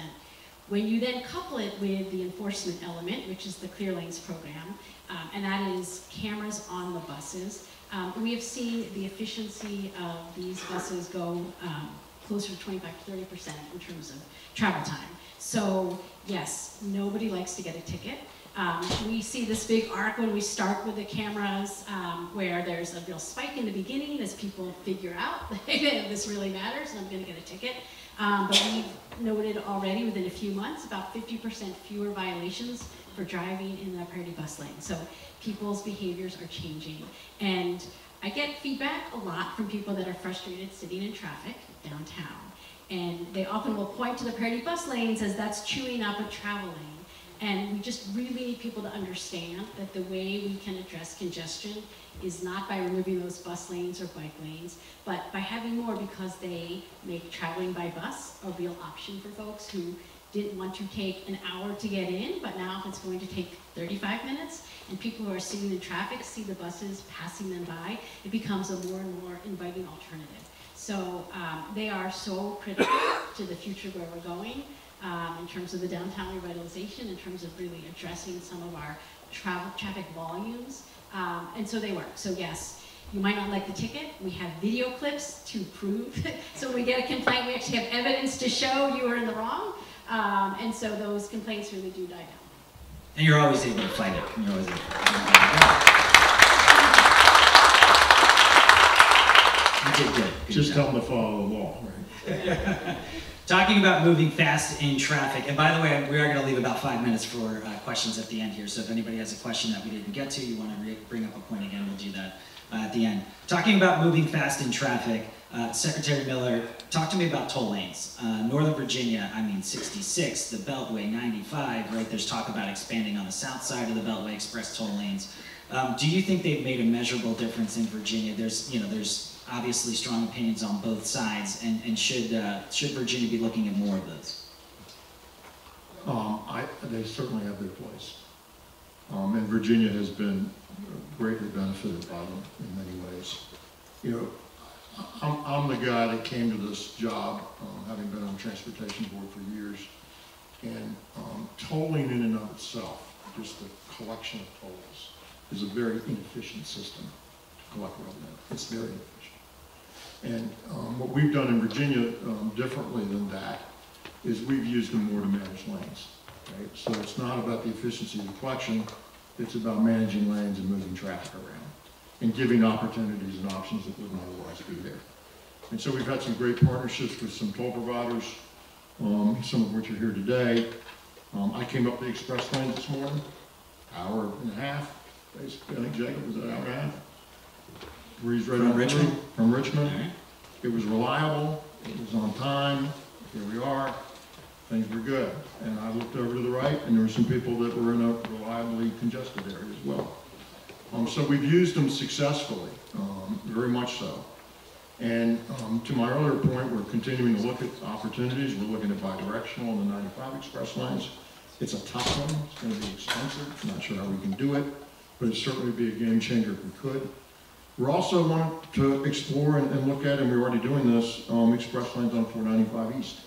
When you then couple it with the enforcement element, which is the Clear Lanes program, and that is cameras on the buses, we have seen the efficiency of these buses go closer to 25 to 30% in terms of travel time. So yes, nobody likes to get a ticket. We see this big arc when we start with the cameras where there's a real spike in the beginning as people figure out that this really matters and I'm going to get a ticket. But we've noted already within a few months about 50% fewer violations for driving in the priority bus lane. So people's behaviors are changing. And I get feedback a lot from people that are frustrated sitting in traffic downtown. And they often will point to the priority bus lanes as that's chewing up a travel lane. And we just really need people to understand that the way we can address congestion is not by removing those bus lanes or bike lanes, but by having more, because they make traveling by bus a real option for folks who didn't want to take an hour to get in, but now if it's going to take 35 minutes, and people who are sitting in traffic see the buses passing them by, it becomes a more and more inviting alternative. So they are so critical to the future where we're going. In terms of the downtown revitalization, in terms of really addressing some of our traffic volumes, and so they work. So yes, you might not like the ticket. We have video clips to prove. So when we get a complaint, we actually have evidence to show you were in the wrong, and so those complaints really do die down.
And you're always able to fight it. You're always able to You did good.
Just tell them to follow the law, right?
Talking about moving fast in traffic, and by the way, we are going to leave about 5 minutes for questions at the end here, so if anybody has a question that we didn't get to, you want to bring up a point again, we'll do that at the end. Talking about moving fast in traffic, Secretary Miller, talk to me about toll lanes. Northern Virginia, I mean 66, the Beltway, 95, right? There's talk about expanding on the south side of the Beltway express toll lanes. Do you think they've made a measurable difference in Virginia? There's obviously strong opinions on both sides, and should Virginia be looking at more of those?
They certainly have their place. And Virginia has been greatly benefited by them in many ways. You know, I'm the guy that came to this job, having been on the transportation board for years, and tolling in and of itself, just the collection of tolls, is a very inefficient system to collect revenue. It's very inefficient. And what we've done in Virginia differently than that is we've used them more to manage lanes. Right? So it's not about the efficiency of the collection, it's about managing lanes and moving traffic around and giving opportunities and options that wouldn't otherwise be there. And so we've had some great partnerships with some toll providers, some of which are here today. I came up the express lanes this morning, hour and a half, basically. I think Jacob was an hour and a half. Breeze right
From Richmond?
From Richmond. Right. It was reliable, it was on time, here we are. Things were good. And I looked over to the right, and there were some people that were in a reliably congested area as well. So we've used them successfully, very much so. And to my earlier point, we're continuing to look at opportunities. We're looking at bi-directional on the 95 express lanes. It's a tough one. It's going to be expensive. I'm not sure how we can do it, but it'd certainly be a game changer if we could. We're also wanting to explore and look at, and we're already doing this, express lanes on 495 East.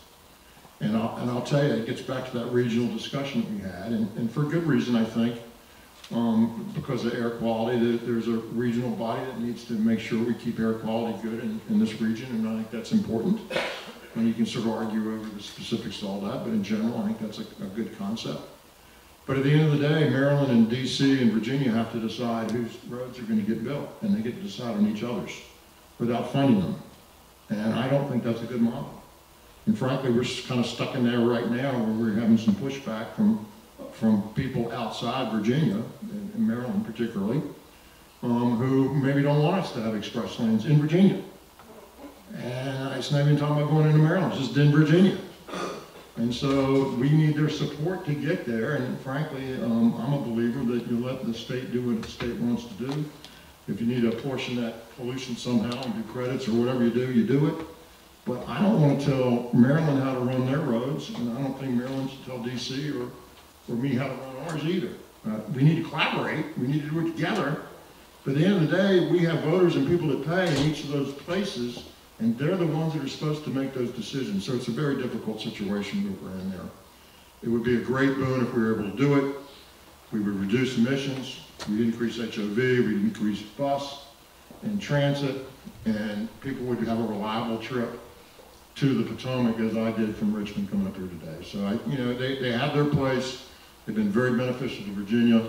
And I'll tell you, it gets back to that regional discussion that we had, and for good reason, I think, because of air quality. There's a regional body that needs to make sure we keep air quality good in this region, and I think that's important. And you can sort of argue over the specifics of all that, but in general, I think that's a good concept. But at the end of the day, Maryland and DC and Virginia have to decide whose roads are going to get built, and they get to decide on each other's without funding them. And I don't think that's a good model. And frankly, we're kind of stuck in there right now where we're having some pushback from people outside Virginia, in Maryland particularly, who maybe don't want us to have express lanes in Virginia. And it's not even talking about going into Maryland, it's just in Virginia. And so we need their support to get there, and frankly, I'm a believer that you let the state do what the state wants to do. If you need to portion that pollution somehow and do credits or whatever you do it. But I don't want to tell Maryland how to run their roads, and I don't think Maryland should tell DC or me how to run ours either. We need to collaborate, we need to do it together. But at the end of the day, we have voters and people that pay in each of those places, and they're the ones that are supposed to make those decisions. So it's a very difficult situation that we're in there. It would be a great boon if we were able to do it. We would reduce emissions, we'd increase HOV, we'd increase bus and transit, and people would have a reliable trip to the Potomac, as I did from Richmond coming up here today. So they have their place. They've been very beneficial to Virginia,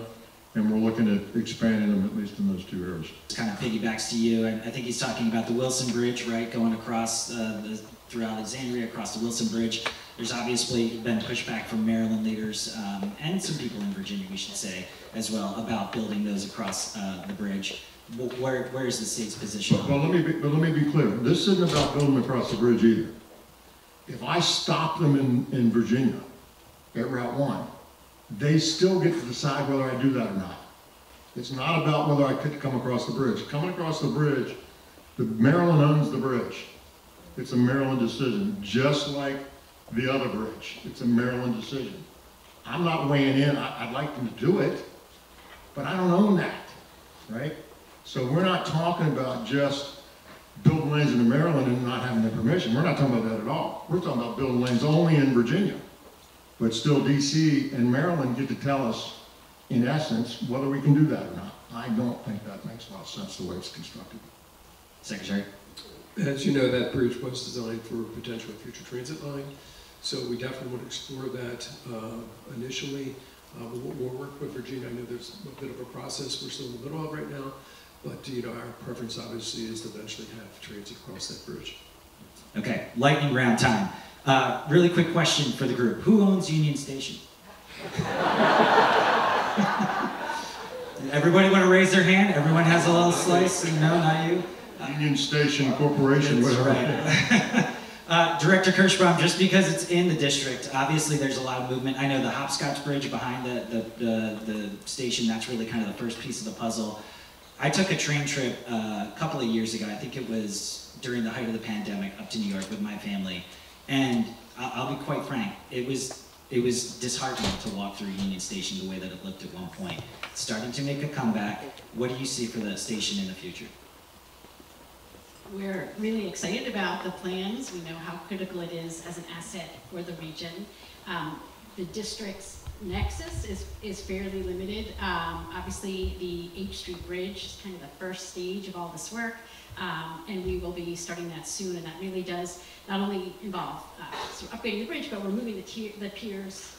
and we're looking at expanding them at least in those two areas.
This kind of piggybacks to you, and I think he's talking about the Wilson Bridge, right, going across through Alexandria, across the Wilson Bridge. There's obviously been pushback from Maryland leaders, and some people in Virginia, we should say, as well, about building those across the bridge. Where is the state's position?
Well, let me be clear. This isn't about building across the bridge either. If I stop them in Virginia at Route 1, they still get to decide whether I do that or not. It's not about whether I could come across the bridge. Coming across the bridge, Maryland owns the bridge. It's a Maryland decision, just like the other bridge. It's a Maryland decision. I'm not weighing in. I'd like them to do it, but I don't own that, right? So we're not talking about just building lanes into Maryland and not having their permission. We're not talking about that at all. We're talking about building lanes only in Virginia. But still DC and Maryland get to tell us, in essence, whether we can do that or not. I don't think that makes a lot of sense the way it's constructed.
Secretary?
As you know, that bridge was designed for a potential future transit line. So we definitely want to explore that initially. We'll work with Virginia. I know there's a bit of a process we're still in the middle of right now. But our preference obviously is to eventually have transit across that bridge.
Okay, lightning round time. Really quick question for the group. Who owns Union Station? Everybody want to raise their hand? Everyone has a little slice? No, not you?
Union Station Corporation,
That's
whatever.
right. Director Kirschbaum, just because it's in the district, obviously there's a lot of movement. I know the Hopscotch Bridge behind the station, that's really kind of the first piece of the puzzle. I took a train trip a couple of years ago, I think it was during the height of the pandemic, up to New York with my family. And I'll be quite frank, it was disheartening to walk through Union Station the way that it looked at one point. It's starting to make a comeback. What do you see for the station in the future?
We're really excited about the plans. We know how critical it is as an asset for the region. The district's nexus is fairly limited. Obviously, the H Street Bridge is kind of the first stage of all this work, and we will be starting that soon, and that really does not only involve sort of upgrading the bridge, but we're moving the piers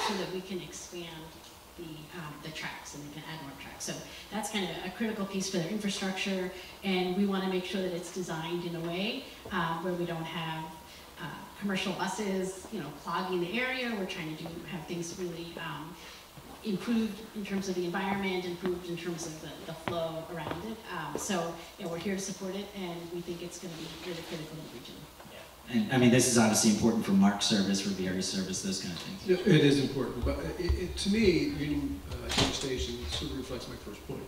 so that we can expand the tracks and we can add more tracks. So that's kind of a critical piece for their infrastructure, and we want to make sure that it's designed in a way where we don't have commercial buses, clogging the area. We're trying to have things really improved in terms of the environment, improved in terms of the flow around it. So we're here to support it, and we think it's going to be really critical in the region.
And I mean, this is obviously important for MARC service, for VRE service, those kind of things.
It is important, but to me, Union Station sort of reflects my first point,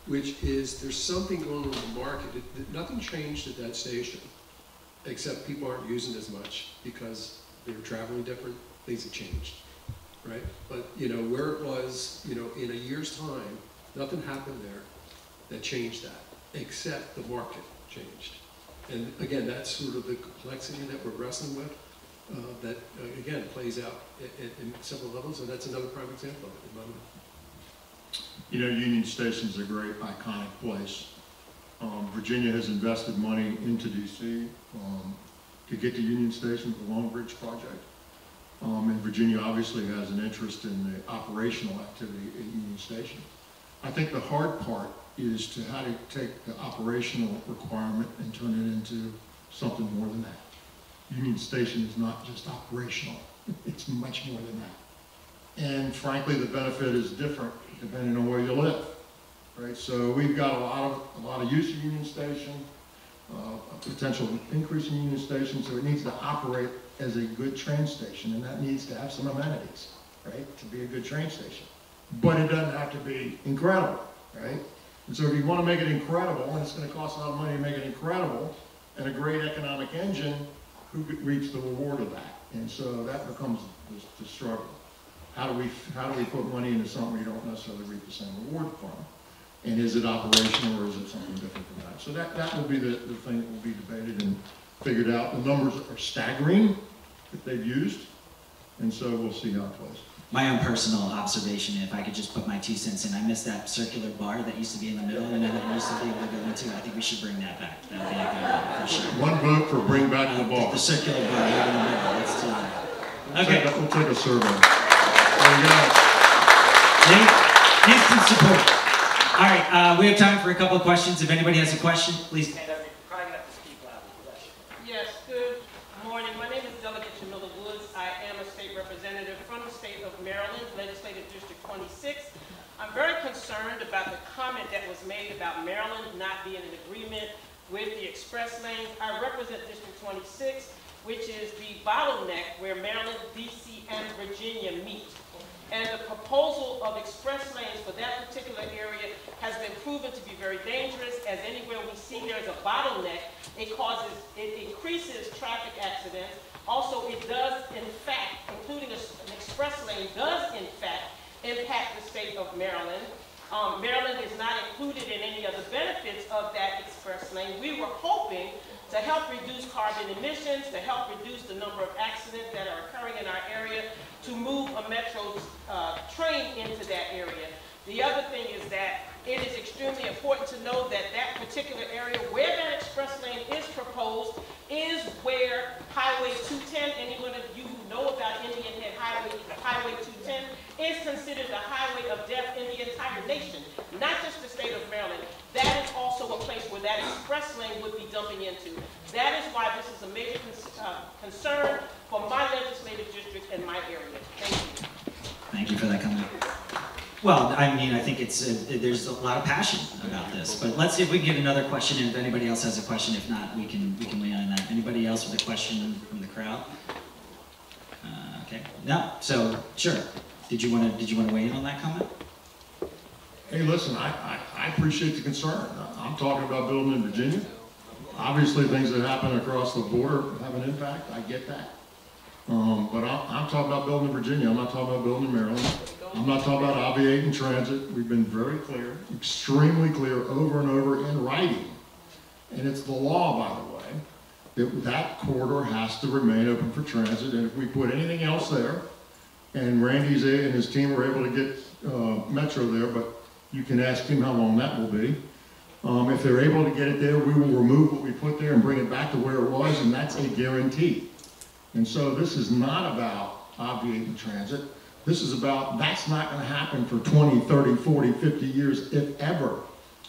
which is there's something going on in the market. Nothing changed at that station, except people aren't using it as much because they're traveling different. Things have changed, right? But where it was, in a year's time, nothing happened there that changed that, except the market changed. And again, that's sort of the complexity that we're wrestling with that, again, plays out in several levels, and that's another prime example of it in my mind.
Union Station's a great, iconic place. Virginia has invested money into DC to get to Union Station for the Long Bridge project. And Virginia obviously has an interest in the operational activity at Union Station. I think the hard part is to how to take the operational requirement and turn it into something more than that. Union Station is not just operational, it's much more than that. And frankly, the benefit is different depending on where you live, right? So we've got a lot of use of Union Station, a potential increase in Union Station, so it needs to operate as a good train station, and that needs to have some amenities, right, to be a good train station. But it doesn't have to be incredible, right? And so if you want to make it incredible, and it's going to cost a lot of money to make it incredible, and a great economic engine, who reaps the reward of that? And so that becomes the struggle. How do we put money into something we don't necessarily reap the same reward from? And is it operational or is it something different from that? So that will be the thing that will be debated and figured out. The numbers are staggering that they've used, and so we'll see how it plays.
My own personal observation, if I could just put my 2 cents in, I miss that circular bar that used to be in the middle, that you used to be able to go into. I think we should bring that back. That would be a good one, for sure.
One vote for bring back the bar.
The circular bar right in the middle. Let's do that. Okay.
We'll take a survey. There you go.
Instant support. All right, we have time for a couple of questions. If anybody has a question, please.
Yes, good morning. My name is Delegate Jamila Woods. I am a state representative from the state of Maryland, Legislative District 26. I'm very concerned about the comment that was made about Maryland not being in agreement with the express lanes. I represent District 26, which is the bottleneck where Maryland, DC, and Virginia meet. And the proposal of express lanes for that particular area has been proven to be very dangerous, as anywhere we see there's a bottleneck, it increases traffic accidents. Also, it does, in fact, including an express lane, does, in fact, impact the state of Maryland. Maryland is not included in any of the benefits of that express lane. We were hoping to help reduce carbon emissions, to help reduce the number of accidents that are occurring in our area, to move a metro train into that area. The other thing is that it is extremely important to know that that particular area where that express lane is proposed is where Highway 210, anyone of you who know about Indian Head Highway 210, is considered the highway of death in the entire nation, not just the state of Maryland. That is also a place where that express lane would be dumping into. That is why this is a major concern for my legislative district and my area. Thank you.
Thank you for that comment. Well, I mean, I think there's a lot of passion about this, but let's see if we can get another question, and if anybody else has a question. If not, we can weigh in on that. Anybody else with a question from the crowd? Okay, no, so sure. Did you want to weigh in on that comment?
Hey, listen, I appreciate the concern. I'm talking about building in Virginia. Obviously, things that happen across the border have an impact. I get that. But I'm talking about building in Virginia. I'm not talking about building in Maryland. I'm not talking about obviating transit. We've been very clear, extremely clear, over and over in writing. And it's the law, by the way, that that corridor has to remain open for transit. And if we put anything else there, and Randy's and his team were able to get Metro there, but you can ask him how long that will be. If they're able to get it there, we will remove what we put there and bring it back to where it was, and that's a guarantee. And so this is not about obviating transit. This is about, that's not going to happen for 20, 30, 40, 50 years, if ever.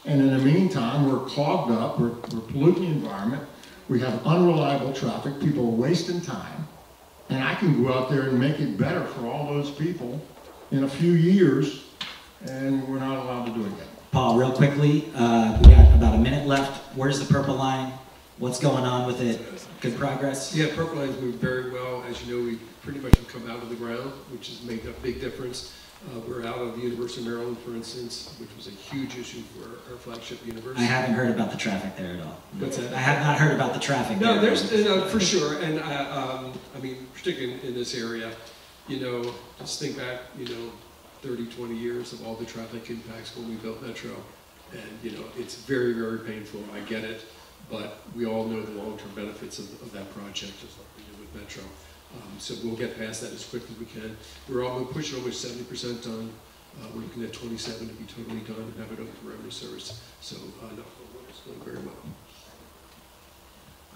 And in the meantime, we're clogged up, we're polluting the environment, we have unreliable traffic, people are wasting time, and I can go out there and make it better for all those people in a few years, and we're not allowed to do it yet.
Paul, real quickly, we got about a minute left. Where's the purple line? What's going on with it? Good progress?
Yeah, purple line's moved very well. As you know, we pretty much have come out of the ground, which has made a big difference. We're out of the University of Maryland, for instance, which was a huge issue for our flagship university.
I haven't heard about the traffic there at all.
What's that?
I have not heard about the traffic
No,
there.
there's, for sure, and I mean, particularly in this area, you know, just think back, you know, 30, 20 years of all the traffic impacts when we built Metro. And, you know, it's very, very painful. I get it. But we all know the long-term benefits of that project, just like we did with Metro. So we'll get past that as quickly as we can. We're pushing almost 70% done. We're looking at 27 to be totally done and have it open for revenue service. So, no, it's going very well.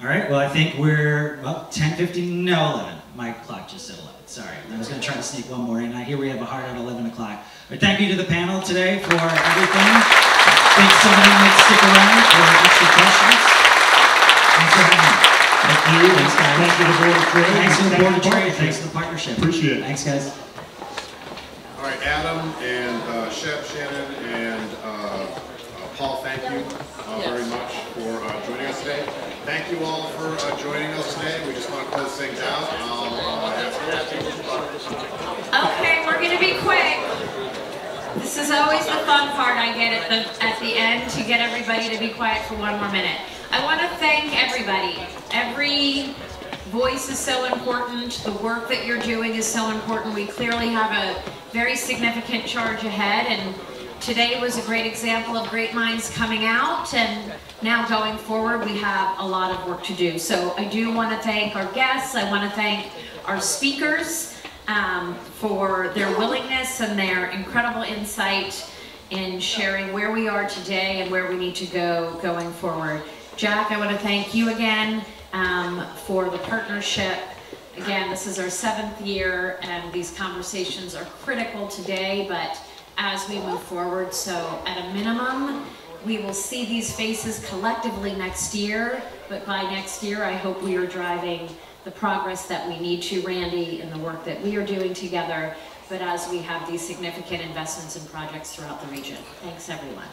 All right, well, I think we're, well, 10:50, no, 11. My clock just said 11, sorry. I was gonna try to sneak one more in. Here we have a hard at 11 o'clock. But thank you to the panel today for everything. Thanks so many might stick around for extra questions. Thanks everyone. Thank you. Thanks, guys. Thank you to the Board of Trade. Thanks to the Board of Trade. Thanks to the partnership.
Appreciate it.
Thanks, guys.
All right, Adam and Shep, Shannon, and Paul, thank you very much for joining us today. Thank you all for joining us today. We just want to close things out. I'll ask Kathy.
Okay, we're going to be quick. This is always the fun part I get at the end, to get everybody to be quiet for one more minute. I want to thank everybody. Every voice is so important. The work that you're doing is so important. We clearly have a very significant charge ahead, and today was a great example of great minds coming out, and now going forward we have a lot of work to do. So I do want to thank our guests. I want to thank our speakers for their willingness and their incredible insight in sharing where we are today and where we need to go going forward. Jack, I want to thank you again for the partnership. Again, this is our 7th year, and these conversations are critical today, but as we move forward, so at a minimum, we will see these faces collectively next year, but by next year, I hope we are driving the progress that we need to, Randy, in the work that we are doing together, but as we have these significant investments and projects throughout the region. Thanks, everyone.